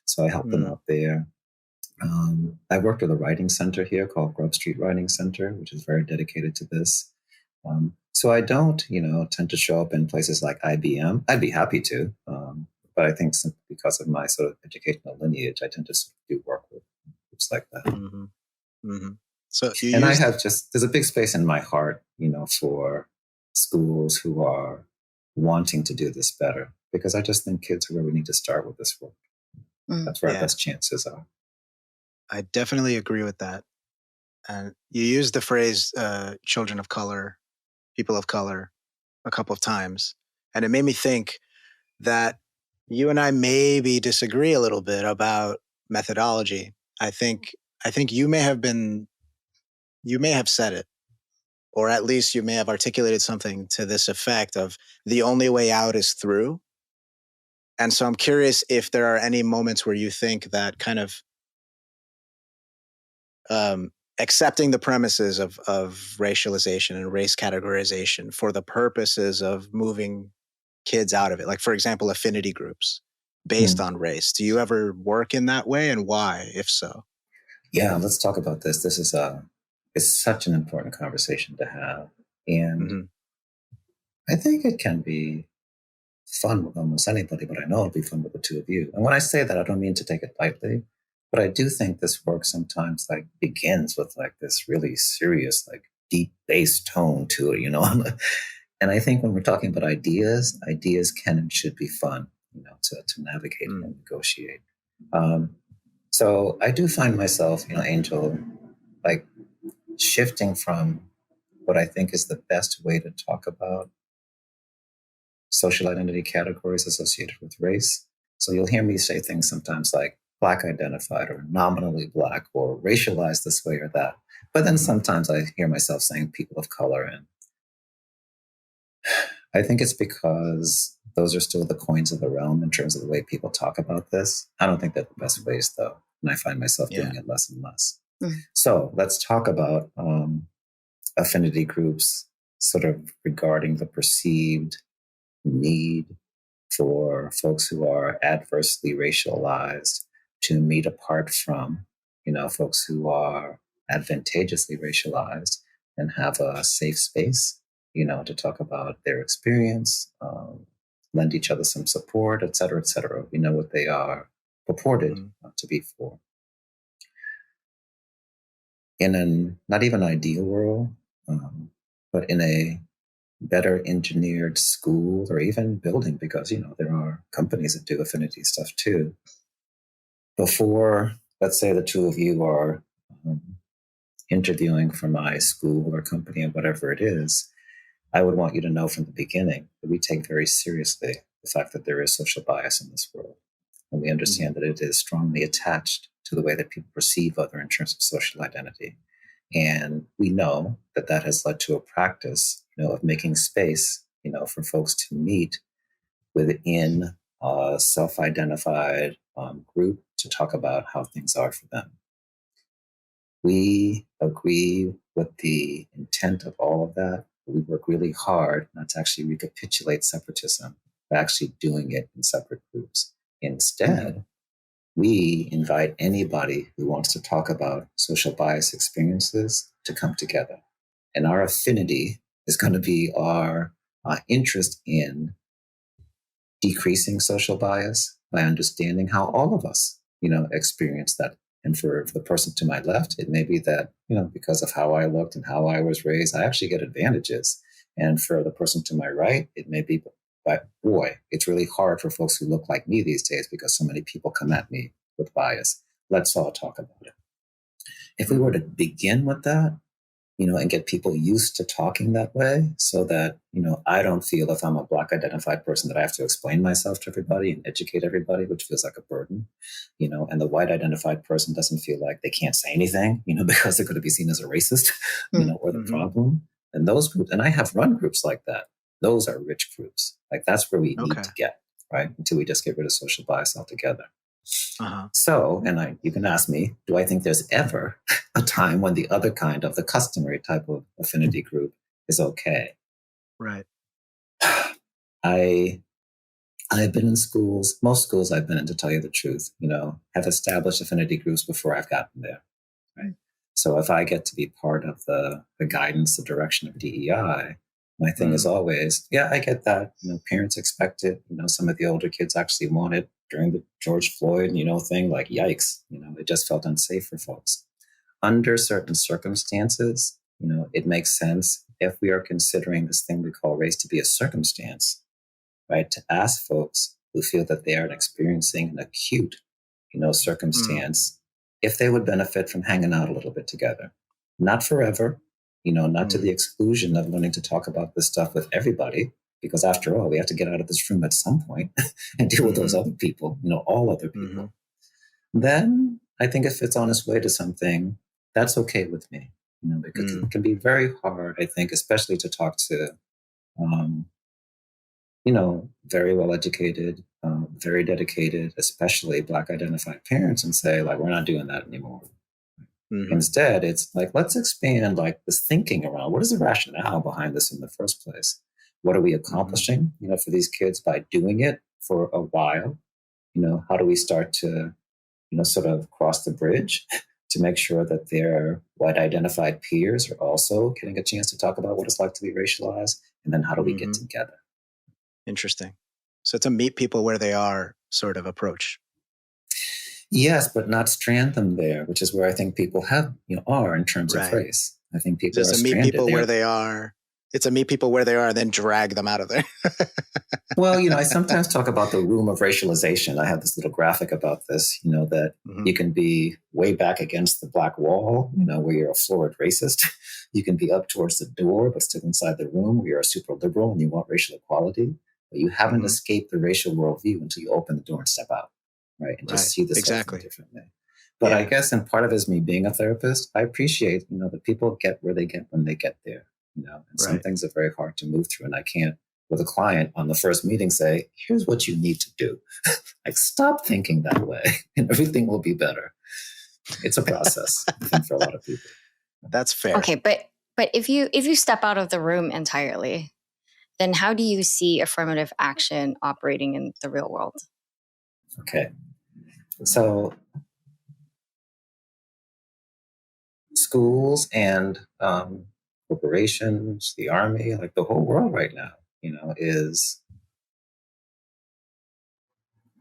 So I help them out there. I worked with a writing center here called Grove Street Writing Center, which is very dedicated to this. So I don't, tend to show up in places like IBM. I'd be happy to, but I think simply because of my sort of educational lineage, I tend to do work with groups like that. So I have there's a big space in my heart, for schools who are wanting to do this better, because I just think kids are where we need to start with this work. That's where our best chances are. I definitely agree with that. And you used the phrase children of color, people of color, a couple of times. And it made me think that you and I maybe disagree a little bit about methodology. I think you may have said it, or at least you may have articulated something to this effect of the only way out is through. And so I'm curious if there are any moments where you think that kind of accepting the premises of racialization and race categorization for the purposes of moving kids out of it. Like, for example, affinity groups based on race. Do you ever work in that way, and why, if so? Yeah, let's talk about this. This is it's such an important conversation to have. And I think it can be fun with almost anybody, but I know it'll be fun with the two of you. And when I say that, I don't mean to take it lightly. But I do think this work sometimes begins with this really serious, deep bass tone to it, And I think when we're talking about ideas can and should be fun, to navigate and negotiate. So I do find myself, Angel, shifting from what I think is the best way to talk about social identity categories associated with race. So you'll hear me say things sometimes like Black identified or nominally Black or racialized this way or that. But then sometimes I hear myself saying people of color. And I think it's because those are still the coins of the realm in terms of the way people talk about this. I don't think they're the best ways, though. And I find myself doing it less and less. So let's talk about affinity groups sort of regarding the perceived need for folks who are adversely racialized to meet apart from, folks who are advantageously racialized and have a safe space, to talk about their experience, lend each other some support, et cetera, et cetera. We know what they are purported to be for. In an not even ideal world, but in a better engineered school or even building, because, there are companies that do affinity stuff too. Before, let's say the two of you are interviewing for my school or company or whatever it is, I would want you to know from the beginning that we take very seriously the fact that there is social bias in this world. And we understand that it is strongly attached to the way that people perceive other in terms of social identity. And we know that that has led to a practice, of making space, for folks to meet within a self-identified group to talk about how things are for them. We agree with the intent of all of that we work really hard not to actually recapitulate separatism by actually doing it in separate groups. Instead, we invite anybody who wants to talk about social bias experiences to come together. And our affinity is going to be our interest in decreasing social bias by understanding how all of us, experience that. And for the person to my left, it may be that, because of how I looked and how I was raised, I actually get advantages. And for the person to my right, it may be, but boy, it's really hard for folks who look like me these days because so many people come at me with bias. Let's all talk about it. If we were to begin with that, and get people used to talking that way so that, I don't feel if I'm a Black identified person that I have to explain myself to everybody and educate everybody, which feels like a burden, and the white identified person doesn't feel like they can't say anything, because they're going to be seen as a racist, or the problem. And those groups, and I have run groups like that. Those are rich groups. Like that's where we need to get, right? Until we just get rid of social bias altogether. So, and you can ask me, do I think there's ever a time when the other kind of the customary type of affinity group is okay? Right. I've been in schools, most schools I've been in, to tell you the truth, have established affinity groups before I've gotten there. Right. So if I get to be part of the guidance, the direction of DEI, my thing is always, I get that. Parents expect it. Some of the older kids actually want it during the George Floyd, thing. Like, yikes, it just felt unsafe for folks. Under certain circumstances, it makes sense if we are considering this thing we call race to be a circumstance, right? To ask folks who feel that they are experiencing an acute, circumstance, if they would benefit from hanging out a little bit together. Not forever. Not to the exclusion of learning to talk about this stuff with everybody, because after all, we have to get out of this room at some point and deal with those other people, all other people. Then I think if it's on its way to something, that's okay with me, because it can be very hard, I think, especially to talk to, very well-educated, very dedicated, especially Black identified parents and say, like, we're not doing that anymore. Instead, it's like, let's expand like this thinking around what is the rationale behind this in the first place? What are we accomplishing, for these kids by doing it for a while? How do we start to, sort of cross the bridge to make sure that their white identified peers are also getting a chance to talk about what it's like to be racialized? And then how do we get together? Interesting. So it's a meet people where they are sort of approach. Yes, but not strand them there, which is where I think people are in terms of race. I think people are stranded. Meet people where they are. It's a meet people where they are and then drag them out of there. Well, I sometimes talk about the room of racialization. I have this little graphic about this, that you can be way back against the black wall, where you're a florid racist. You can be up towards the door, but still inside the room where you're a super liberal and you want racial equality. But you haven't escaped the racial worldview until you open the door and step out. Right. And just see this differently. But I guess, and part of it is me being a therapist, I appreciate, that people get where they get when they get there, and some things are very hard to move through. And I can't, with a client on the first meeting, say, here's what you need to do. Like, stop thinking that way and everything will be better. It's a process, I think, for a lot of people. That's fair. Okay. But if you step out of the room entirely, then how do you see affirmative action operating in the real world? Okay. So schools and corporations, the army, like the whole world right now, is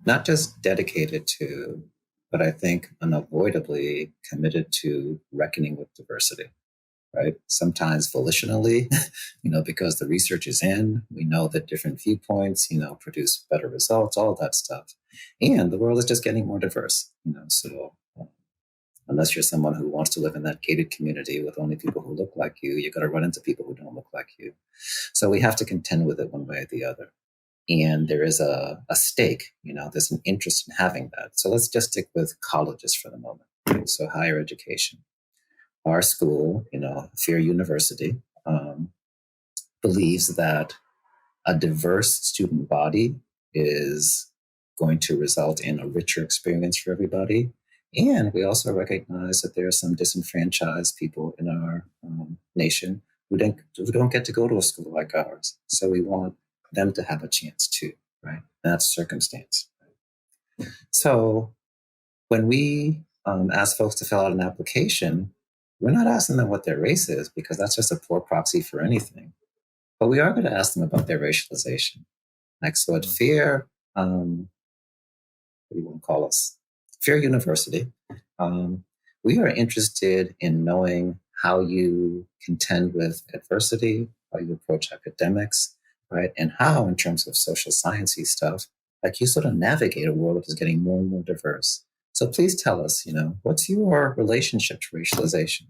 not just dedicated to, but I think unavoidably committed to reckoning with diversity, right? Sometimes volitionally, because the research is in, we know that different viewpoints, produce better results, all that stuff. And the world is just getting more diverse, so unless you're someone who wants to live in that gated community with only people who look like you, you're going to run into people who don't look like you. So we have to contend with it one way or the other. And there is a stake, there's an interest in having that. So let's just stick with colleges for the moment. Right? So higher education. Our school, Fear University, believes that a diverse student body is going to result in a richer experience for everybody. And we also recognize that there are some disenfranchised people in our nation who don't get to go to a school like ours. So we want them to have a chance too, right? That's circumstance. Right? So when we ask folks to fill out an application, we're not asking them what their race is, because that's just a poor proxy for anything. But we are going to ask them about their racialization. Like, so at FAIR, what do you want to call us? FAIR University, we are interested in knowing how you contend with adversity, how you approach academics, right? And how, in terms of social sciencey stuff, like you sort of navigate a world that is getting more and more diverse. So please tell us, what's your relationship to racialization?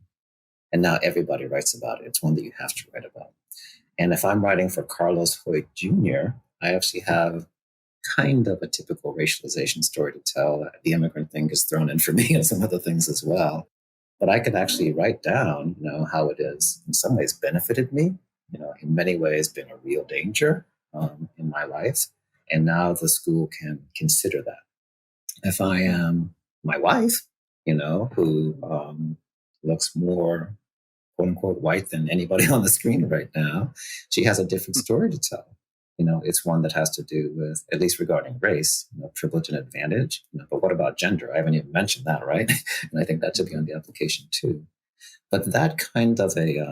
And now everybody writes about it. It's one that you have to write about. And if I'm writing for Carlos Hoyt Jr., I actually have kind of a typical racialization story to tell. The immigrant thing is thrown in for me and some other things as well. But I could actually write down, how it is in some ways benefited me, in many ways been a real danger in my life. And now the school can consider that. If I am my wife, who looks more, quote unquote, white than anybody on the screen right now, she has a different story to tell. It's one that has to do with, at least regarding race, privilege and advantage. But what about gender? I haven't even mentioned that, right? And I think that should be on the application too. But that kind of a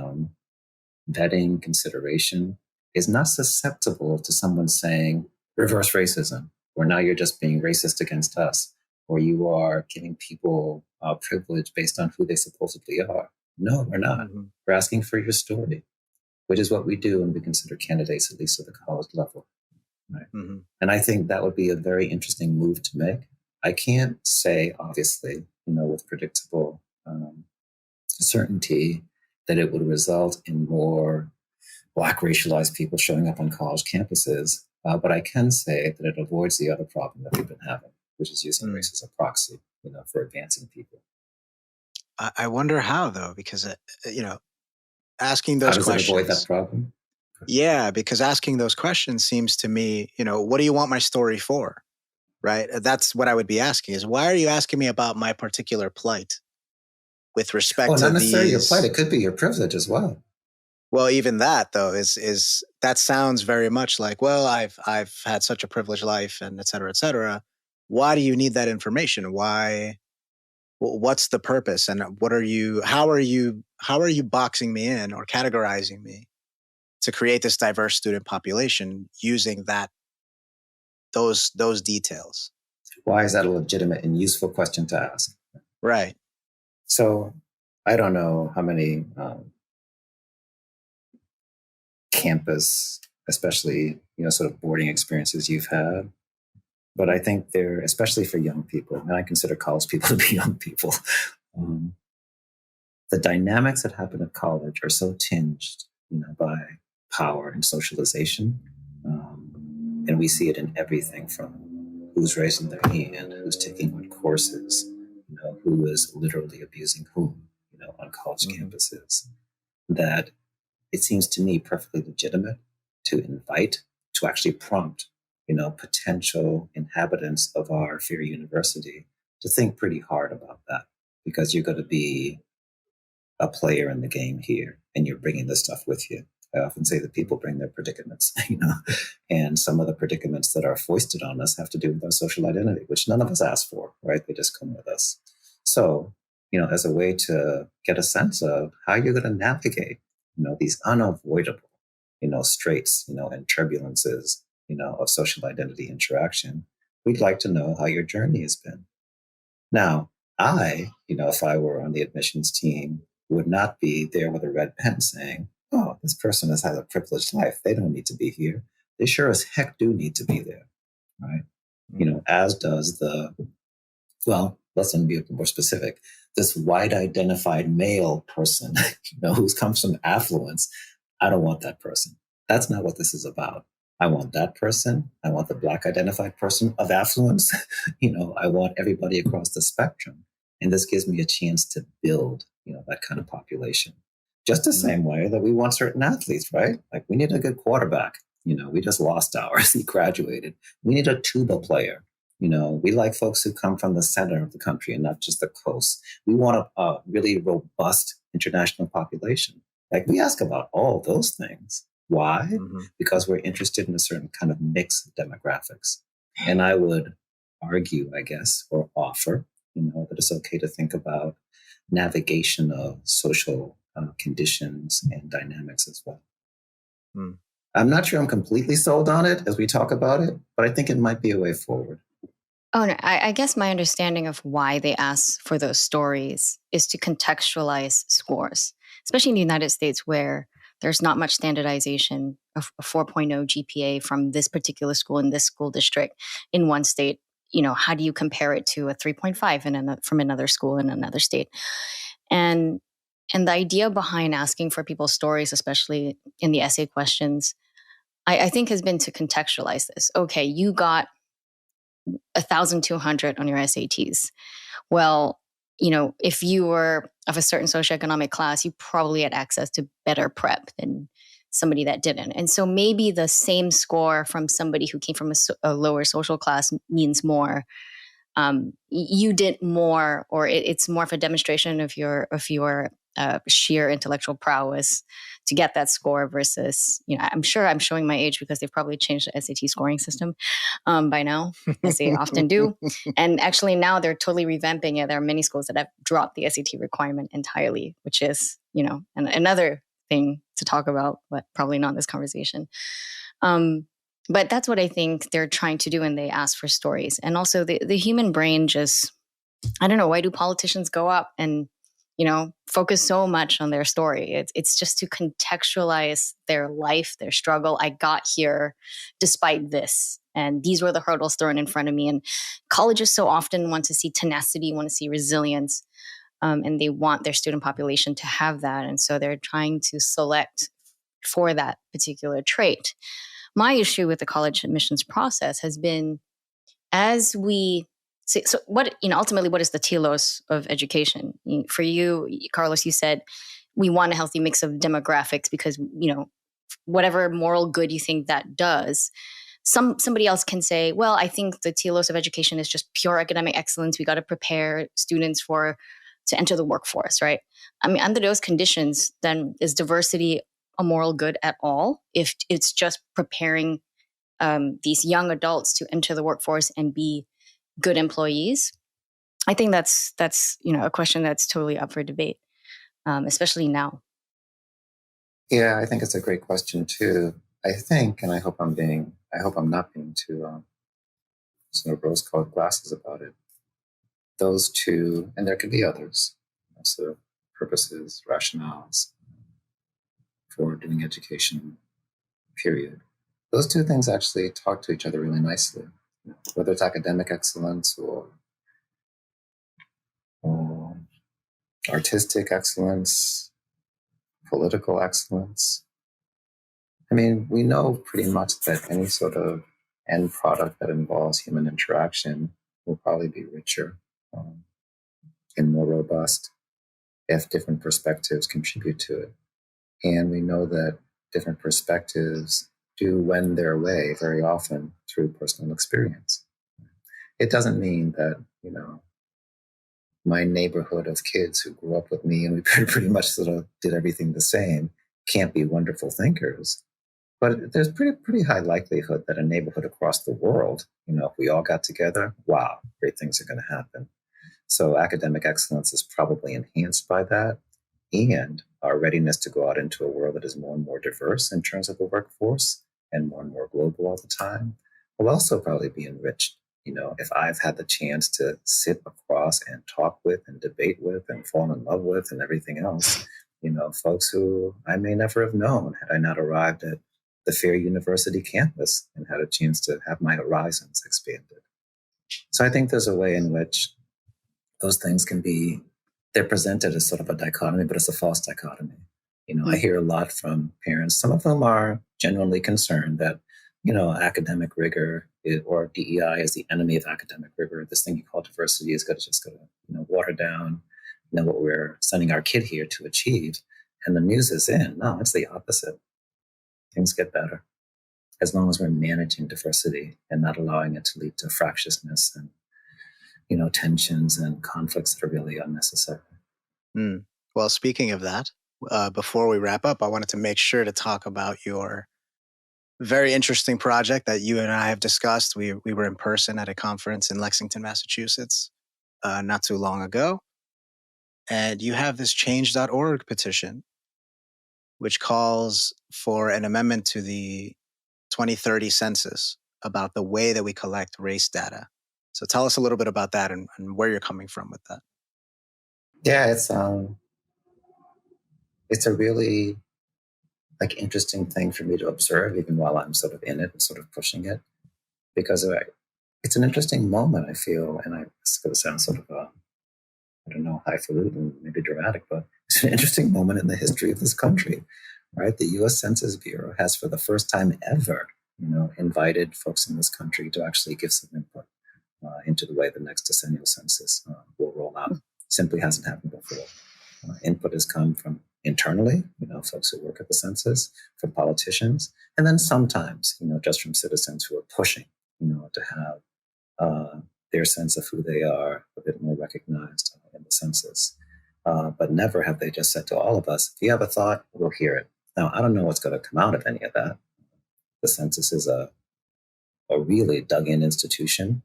vetting consideration is not susceptible to someone saying, reverse racism, or now you're just being racist against us, or you are giving people privilege based on who they supposedly are. No, we're not. Mm-hmm. We're asking for your story, which is what we do when we consider candidates, at least at the college level. Right? Mm-hmm. And I think that would be a very interesting move to make. I can't say, obviously, with predictable certainty that it would result in more Black racialized people showing up on college campuses. But I can say that it avoids the other problem that we've been having, which is using race as a proxy, for advancing people. I wonder how, though, because, asking those questions. How does it avoid that problem? Yeah, because asking those questions seems to me, what do you want my story for? Right? That's what I would be asking is, why are you asking me about my particular plight with respect to not necessarily these... your plight. It could be your privilege as well. Well, even that, though, is that sounds very much like, well, I've had such a privileged life and et cetera, et cetera. Why do you need that information? Why? What's the purpose? And how are you boxing me in or categorizing me to create this diverse student population using those details? Why is that a legitimate and useful question to ask? Right. So I don't know how many campus, especially, sort of boarding experiences you've had. But I think they're, especially for young people, and I consider college people to be young people, the dynamics that happen at college are so tinged, by power and socialization. And we see it in everything from who's raising their hand, who's taking what courses, who is literally abusing whom, on college campuses, that it seems to me perfectly legitimate to invite, to actually prompt, potential inhabitants of our FAIR University to think pretty hard about that, because you're going to be a player in the game here and you're bringing this stuff with you. I often say that people bring their predicaments, and some of the predicaments that are foisted on us have to do with our social identity, which none of us ask for, right? They just come with us. So, as a way to get a sense of how you're going to navigate, these unavoidable, straits, and turbulences, of social identity interaction, we'd like to know how your journey has been. Now, if I were on the admissions team, would not be there with a red pen saying, oh, this person has had a privileged life. They don't need to be here. They sure as heck do need to be there, right? As does let's be more specific. This white identified male person, who comes from affluence. I don't want that person. That's not what this is about. I want that person. I want the Black identified person of affluence. I want everybody across the spectrum. And this gives me a chance to build, that kind of population. Just the same way that we want certain athletes, right? Like we need a good quarterback. We just lost ours. He graduated. We need a tuba player. We like folks who come from the center of the country and not just the coast. We want a really robust international population. Like, we ask about all those things. Why? Mm-hmm. Because we're interested in a certain kind of mix of demographics. And I would argue, I guess, or offer, that it's okay to think about navigation of social conditions and dynamics as well. Mm. I'm not sure I'm completely sold on it as we talk about it, but I think it might be a way forward. Oh, no, I guess my understanding of why they ask for those stories is to contextualize scores, especially in the United States where there's not much standardization of a 4.0 GPA from this particular school in this school district in one state. How do you compare it to a 3.5 from another school in another state? And the idea behind asking for people's stories, especially in the essay questions, I think has been to contextualize this. Okay, you got 1,200 on your SATs. Well, if you were of a certain socioeconomic class, you probably had access to better prep than somebody that didn't. And so maybe the same score from somebody who came from a lower social class means more. You did more, or it's more of a demonstration of your sheer intellectual prowess to get that score versus, I'm sure I'm showing my age because they've probably changed the SAT scoring system by now, as they often do. And actually now they're totally revamping it. There are many schools that have dropped the SAT requirement entirely, which is, another thing to talk about, but probably not in this conversation. But that's what I think they're trying to do when they ask for stories. And also the human brain just, I don't know, why do politicians go up and, focus so much on their story? It's just to contextualize their life, their struggle. I got here despite this. And these were the hurdles thrown in front of me. And colleges so often want to see tenacity, want to see resilience, and they want their student population to have that. And so they're trying to select for that particular trait. My issue with the college admissions process has been, as we see, so what, ultimately, what is the telos of education? For you, Carlos, you said we want a healthy mix of demographics because, whatever moral good you think that does, somebody else can say, well, I think the telos of education is just pure academic excellence. We got to prepare students to enter the workforce, right? I mean, under those conditions, then is diversity a moral good at all if it's just preparing these young adults to enter the workforce and be good employees? I think that's a question that's totally up for debate, especially now. Yeah, I think it's a great question too. I think, and I hope I'm not being too sort of rose-colored glasses about it. Those two, and there could be others, sort of purposes, rationales for doing education, period. Those two things actually talk to each other really nicely, whether it's academic excellence or artistic excellence, political excellence. I mean, we know pretty much that any sort of end product that involves human interaction will probably be richer and more robust if different perspectives contribute to it. And we know that different perspectives do wend their way very often through personal experience. It doesn't mean that, my neighborhood of kids who grew up with me and we pretty much sort of did everything the same can't be wonderful thinkers. But there's pretty high likelihood that a neighborhood across the world, if we all got together, wow, great things are going to happen. So academic excellence is probably enhanced by that. And our readiness to go out into a world that is more and more diverse in terms of the workforce and more global all the time will also probably be enriched. If I've had the chance to sit across and talk with and debate with and fall in love with and everything else, folks who I may never have known had I not arrived at the Fair University campus and had a chance to have my horizons expanded. So I think there's a way in which those things they're presented as sort of a dichotomy, but it's a false dichotomy. I hear a lot from parents, some of them are genuinely concerned that, academic rigor or DEI is the enemy of academic rigor. This thing you call diversity is just going to, water down, what we're sending our kid here to achieve. And the muse is in. No, it's the opposite. Things get better as long as we're managing diversity and not allowing it to lead to fractiousness and, tensions and conflicts that are really unnecessary. Well, speaking of that, before we wrap up, I wanted to make sure to talk about your very interesting project that you and I have discussed. We were in person at a conference in Lexington, Massachusetts, not too long ago. And you have this change.org petition, which calls for an amendment to the 2030 census about the way that we collect race data. So tell us a little bit about that and where you're coming from with that. Yeah, it's a really interesting thing for me to observe, even while I'm sort of in it and sort of pushing it, because it's an interesting moment, I feel, and it's going to sound sort of I don't know, highfalutin, maybe dramatic, but it's an interesting moment in the history of this country, right? The U.S. Census Bureau has, for the first time ever, invited folks in this country to actually give some input into the way the next decennial census will roll out. Simply hasn't happened before. Input has come from internally, folks who work at the census, from politicians, and then sometimes, just from citizens who are pushing, to have their sense of who they are a bit more recognized in the census. But never have they just said to all of us, if you have a thought, we'll hear it. Now, I don't know what's going to come out of any of that. The census is a really dug-in institution,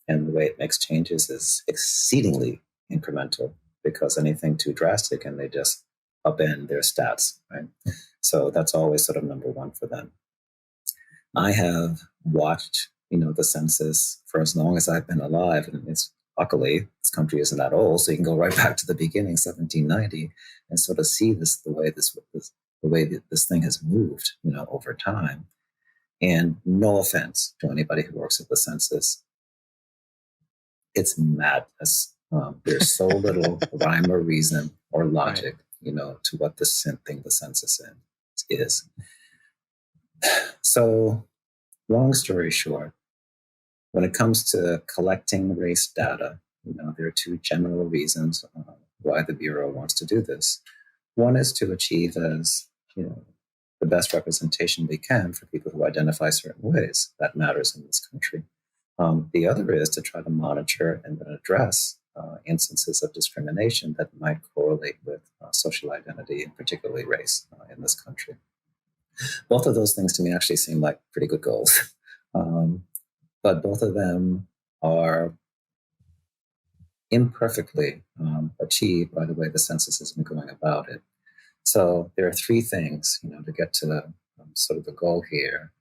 and the way it makes changes is exceedingly incremental, because anything too drastic and they just upend their stats, right? So that's always sort of number one for them. I have watched, the census for as long as I've been alive, and it's luckily this country isn't that old, so you can go right back to the beginning, 1790, and sort of see the way this thing has moved, over time. And no offense to anybody who works at the census, it's madness. There's so little rhyme or reason or logic, to what the census is. So, long story short, when it comes to collecting race data, there are two general reasons why the Bureau wants to do this. One is to achieve the best representation we can for people who identify certain ways. That matters in this country. The other is to try to monitor and then address instances of discrimination that might correlate with social identity, and particularly race in this country. Both of those things to me actually seem like pretty good goals. But both of them are imperfectly achieved by the way the census has been going about it. So there are three things, to get to the sort of the goal here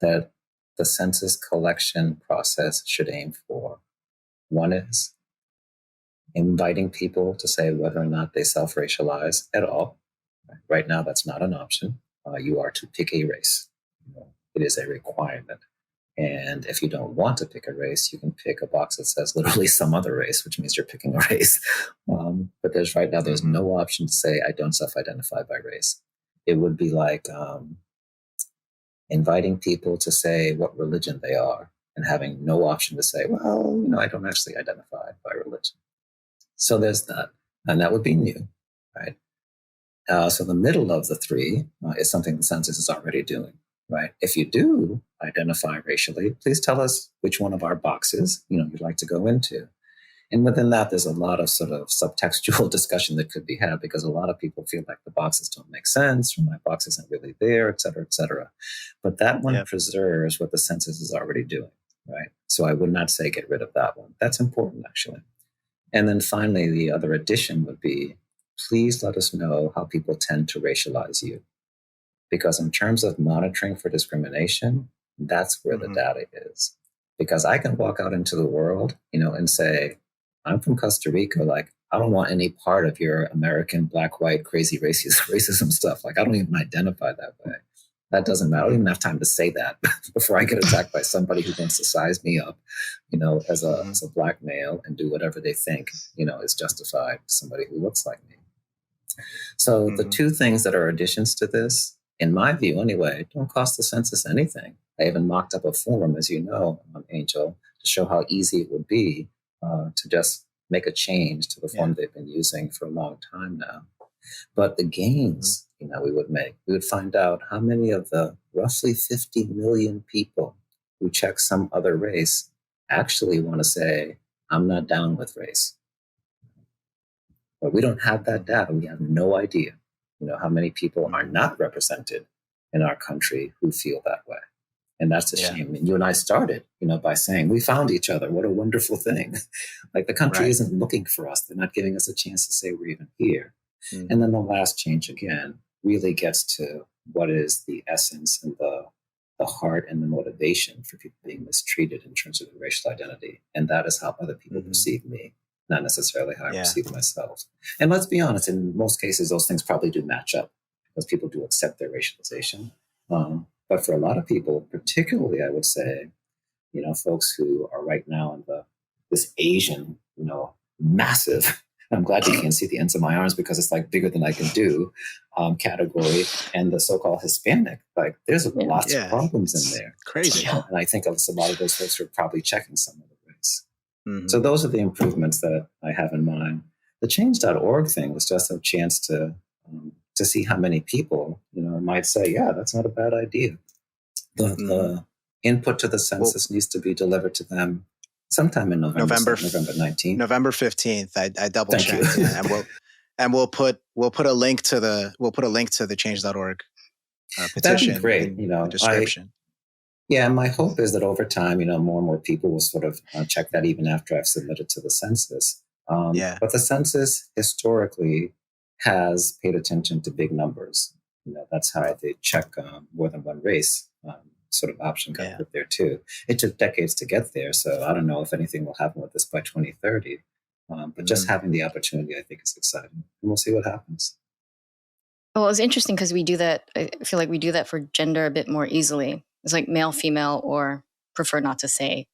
that the census collection process should aim for. One is inviting people to say whether or not they self-racialize at all. Right now, that's not an option. You are to pick a race. It is a requirement. And if you don't want to pick a race, you can pick a box that says literally some other race, which means you're picking a race. But there's no option to say, I don't self-identify by race. It would be like inviting people to say what religion they are and having no option to say, well, I don't actually identify by religion. So there's that. And that would be new, right? So the middle of the three is something the census is already doing. Right. If you do identify racially, please tell us which one of our boxes, you'd like to go into. And within that, there's a lot of sort of subtextual discussion that could be had, because a lot of people feel like the boxes don't make sense, or my box isn't really there, et cetera, et cetera. But that one preserves what the census is already doing. Right. So I would not say get rid of that one. That's important, actually. And then finally, the other addition would be, please let us know how people tend to racialize you. Because in terms of monitoring for discrimination, that's where the data is. Because I can walk out into the world, and say, I'm from Costa Rica. Like, I don't want any part of your American black, white, crazy racism stuff. Like, I don't even identify that way. That doesn't matter. I don't even have time to say that before I get attacked by somebody who wants to size me up, as a black male and do whatever they think, is justified to somebody who looks like me. So the two things that are additions to this, in my view anyway, don't cost the census anything. I even mocked up a form, as you know, Angel, to show how easy it would be to just make a change to the form they've been using for a long time now. But the gains, we would find out how many of the roughly 50 million people who check some other race actually want to say, I'm not down with race. But we don't have that data. We have no idea. How many people are not represented in our country who feel that way? And that's a shame. And you and I started, by saying we found each other. What a wonderful thing. Like the country isn't looking for us. They're not giving us a chance to say we're even here. Mm-hmm. And then the last change again really gets to what is the essence and the heart and the motivation for people being mistreated in terms of their racial identity. And that is how other people perceive me, not necessarily how I perceive myself. And let's be honest, in most cases, those things probably do match up because people do accept their racialization. But for a lot of people, particularly, I would say, folks who are right now in this Asian, massive, I'm glad you can't see the ends of my arms because it's like bigger than I can do category, and the so-called Hispanic, like there's lots of problems in there. Crazy. And I think a lot of those folks are probably checking some of the ways. Mm-hmm. So those are the improvements that I have in mind. The change.org thing was just a chance to see how many people, might say, yeah, that's not a bad idea. The input to the census needs to be delivered to them sometime in November 19th. November 15th. I double checked. And we'll put a link to the change.org petition. That'd be great. In the description. My hope is that over time, more and more people will sort of check that even after I've submitted to the census. But the census historically has paid attention to big numbers. That's how they check more than one race. Sort of option got put there too. It took decades to get there, so I don't know if anything will happen with this by 2030. But just having the opportunity, I think, is exciting, and we'll see what happens. Well, it's interesting because we do that. I feel like we do that for gender a bit more easily. It's like male, female, or prefer not to say.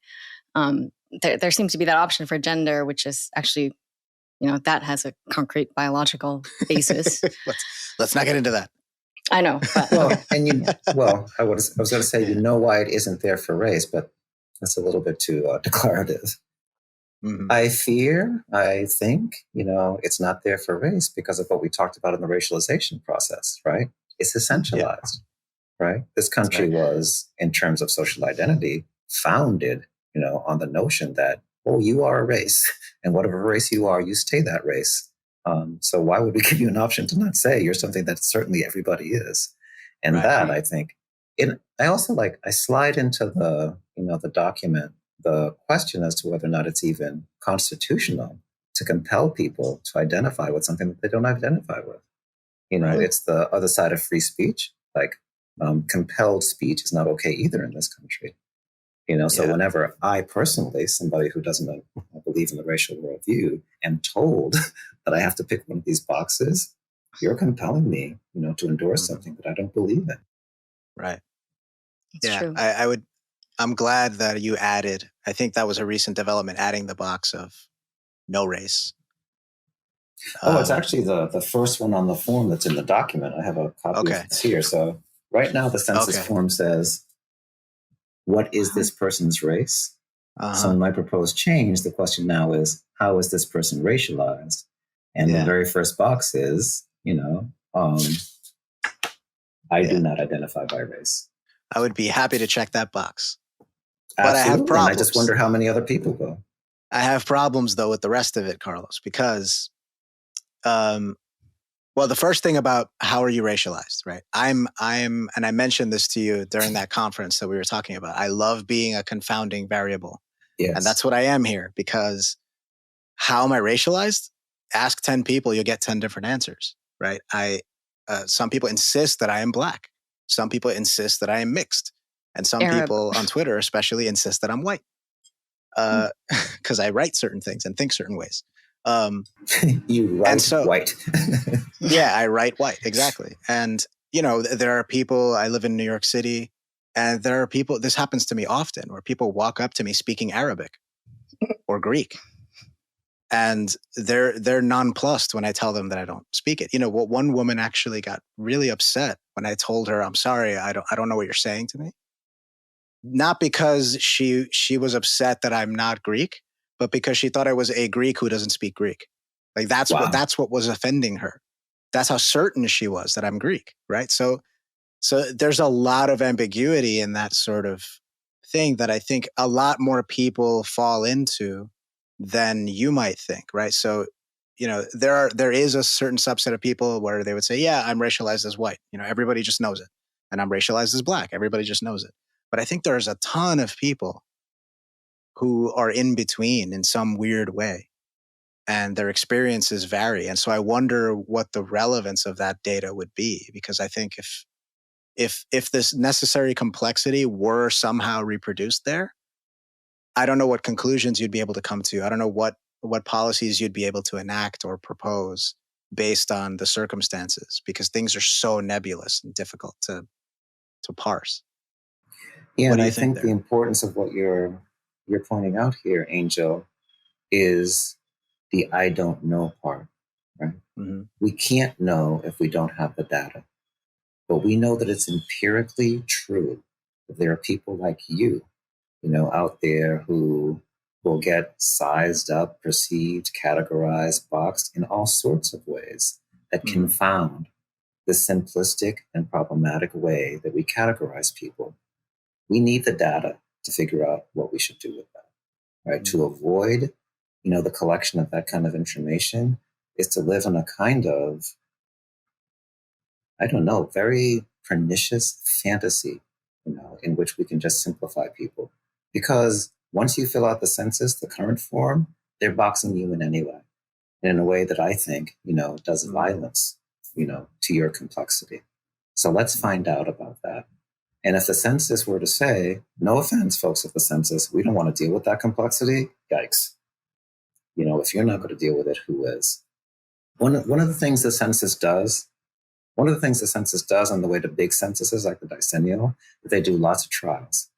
There seems to be that option for gender, which is actually, that has a concrete biological basis. Let's not get into that. I know. But, I was going to say, why it isn't there for race, but that's a little bit too declarative. Mm-hmm. I think, it's not there for race because of what we talked about in the racialization process, right? It's essentialized, right? This country was, in terms of social identity, founded, on the notion that, you are a race, and whatever race you are, you stay that race. So why would we give you an option to not say you're something that certainly everybody is? And that, I think, I also I slide into the document, the question as to whether or not it's even constitutional to compel people to identify with something that they don't identify with. It's the other side of free speech. Compelled speech is not okay either in this country. So whenever I personally, somebody who doesn't believe in the racial worldview, am told that I have to pick one of these boxes, you're compelling me, to endorse something that I don't believe in. Right. It's true. I'm glad that you added, I think that was a recent development, adding the box of no race. It's actually the first one on the form that's in the document. I have a copy of this here. So right now the census form says, what is this person's race? So in my proposed change, the question now is, how is this person racialized? And the very first box is, I do not identify by race. I would be happy to check that box. Absolutely. But I have problems. And I just wonder how many other people will. I have problems, though, with the rest of it, Carlos, because, the first thing about how are you racialized, right? And I mentioned this to you during that conference that we were talking about. I love being a confounding variable. Yes. And that's what I am here, because how am I racialized? Ask 10 people, you'll get 10 different answers, right? Some people insist that I am Black. Some people insist that I am mixed. And some Arab. people on Twitter especially insist that I'm white. Because I write certain things and think certain ways. You write white. Yeah, I write white, exactly. And, there are people, I live in New York City, and there are people, this happens to me often, where people walk up to me speaking Arabic or Greek. And they're nonplussed when I tell them that I don't speak it. One woman actually got really upset when I told her, I'm sorry, I don't know what you're saying to me. Not because she was upset that I'm not Greek, but because she thought I was a Greek who doesn't speak Greek. That's what was offending her. That's how certain she was that I'm Greek, right? So there's a lot of ambiguity in that sort of thing that I think a lot more people fall into than you might think, right? So, there is a certain subset of people where they would say, yeah, I'm racialized as white. Everybody just knows it. And I'm racialized as black. Everybody just knows it. But I think there's a ton of people who are in between in some weird way, and their experiences vary. And so I wonder what the relevance of that data would be, because I think if this necessary complexity were somehow reproduced there, I don't know what conclusions you'd be able to come to. I don't know what policies you'd be able to enact or propose based on the circumstances, because things are so nebulous and difficult to parse. Yeah, What and do I you think think the importance of what you're pointing out here, Angel, is the I don't know part, right? Mm-hmm. We can't know if we don't have the data, but we know that it's empirically true that there are people like you, out there who will get sized up, perceived, categorized, boxed in all sorts of ways that confound the simplistic and problematic way that we categorize people. We need the data to figure out what we should do with that, right? To avoid, the collection of that kind of information is to live in a kind of, I don't know, very pernicious fantasy, in which we can just simplify people. Because once you fill out the census, the current form, they're boxing you in anyway, in a way that I think, does violence, to your complexity. So let's find out about that. And if the census were to say, no offense, folks at the census, we don't want to deal with that complexity, yikes. If you're not going to deal with it, who is? One of the things the census does on the way to big censuses like the decennial, that they do lots of trials,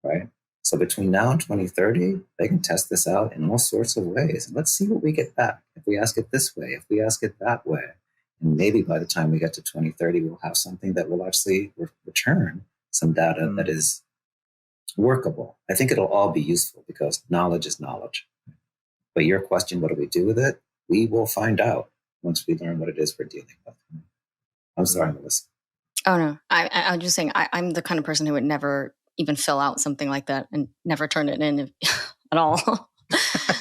right? So between now and 2030, they can test this out in all sorts of ways. And let's see what we get back. If we ask it this way, if we ask it that way, and maybe by the time we get to 2030, we'll have something that will actually return some data that is workable. I think it'll all be useful because knowledge is knowledge. But your question, what do we do with it? We will find out once we learn what it is we're dealing with. I'm sorry, Melissa. Oh, no. I'm just saying I'm the kind of person who would never even fill out something like that and never turn it in at all.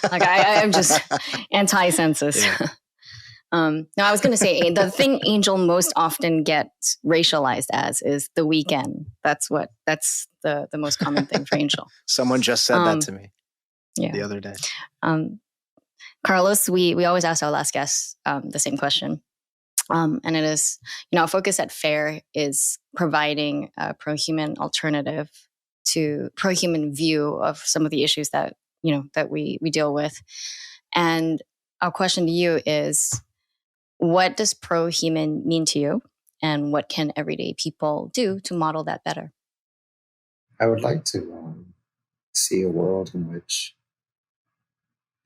I'm just anti-census. Yeah. No, I was going to say the thing Angel most often gets racialized as is the weekend. That's the most common thing for Angel. Someone just said that to me the other day. Carlos, we always ask our last guests the same question. And it is, our focus at FAIR is providing a pro-human alternative to pro-human view of some of the issues that, that we deal with. And our question to you is, what does pro-human mean to you? And what can everyday people do to model that better? I would like to see a world in which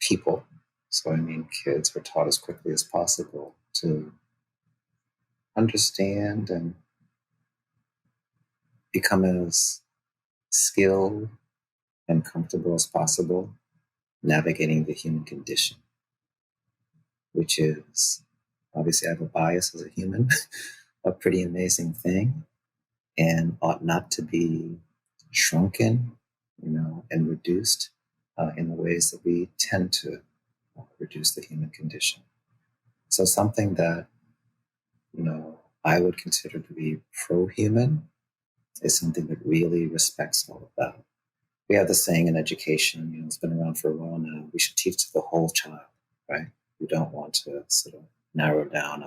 people, so I mean kids, are taught as quickly as possible to understand and become as skilled and comfortable as possible navigating the human condition, which is, obviously I have a bias as a human, a pretty amazing thing, and ought not to be shrunken, and reduced in the ways that we tend to reduce the human condition. So something that, I would consider to be pro-human is something that really respects all of that. We have the saying in education, it's been around for a while now, we should teach to the whole child, right? We don't want to sort of narrow down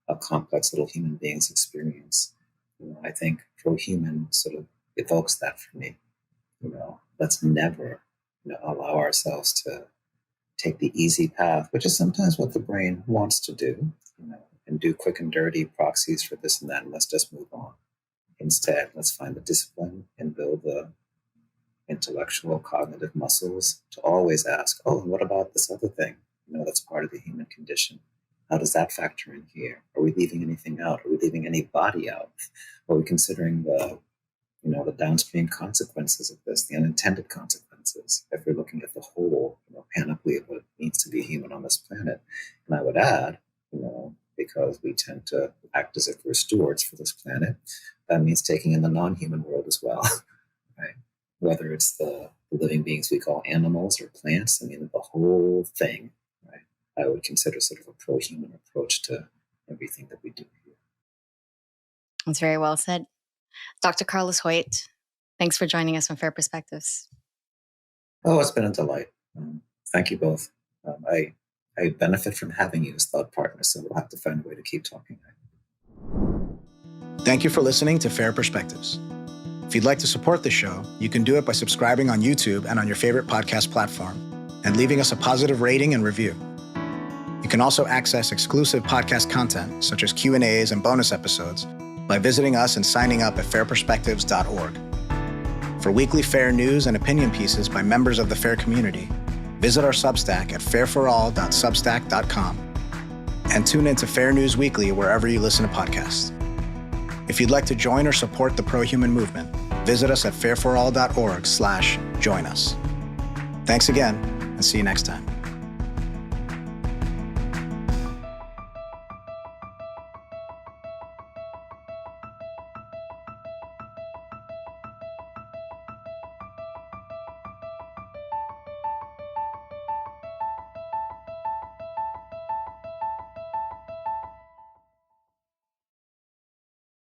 a complex little human being's experience. I think pro-human sort of evokes that for me. Let's never allow ourselves to take the easy path, which is sometimes what the brain wants to do, and do quick and dirty proxies for this and that, and let's just move on. Instead, let's find the discipline and build the intellectual cognitive muscles to always ask, oh, and what about this other thing? That's part of the human condition. How does that factor in here? Are we leaving anything out? Are we leaving anybody out? Are we considering the downstream consequences of this, the unintended consequences, if we're looking at the whole, panoply of what it means to be human on this planet? And I would add, because we tend to act as if we're stewards for this planet, that means taking in the non-human world as well, right? Whether it's the living beings we call animals or plants, the whole thing, right? I would consider sort of a pro-human approach to everything that we do here. That's very well said. Dr. Carlos Hoyt, thanks for joining us on Fair Perspectives. Oh, it's been a delight. Thank you both. I benefit from having you as thought partners, so we'll have to find a way to keep talking. Thank you for listening to Fair Perspectives. If you'd like to support the show, you can do it by subscribing on YouTube and on your favorite podcast platform and leaving us a positive rating and review. You can also access exclusive podcast content, such as Q&As and bonus episodes, by visiting us and signing up at fairperspectives.org. For weekly Fair news and opinion pieces by members of the Fair community, visit our Substack at fairforall.substack.com and tune into Fair News Weekly wherever you listen to podcasts. If you'd like to join or support the pro-human movement, visit us at fairforall.org/join us. Thanks again, and see you next time.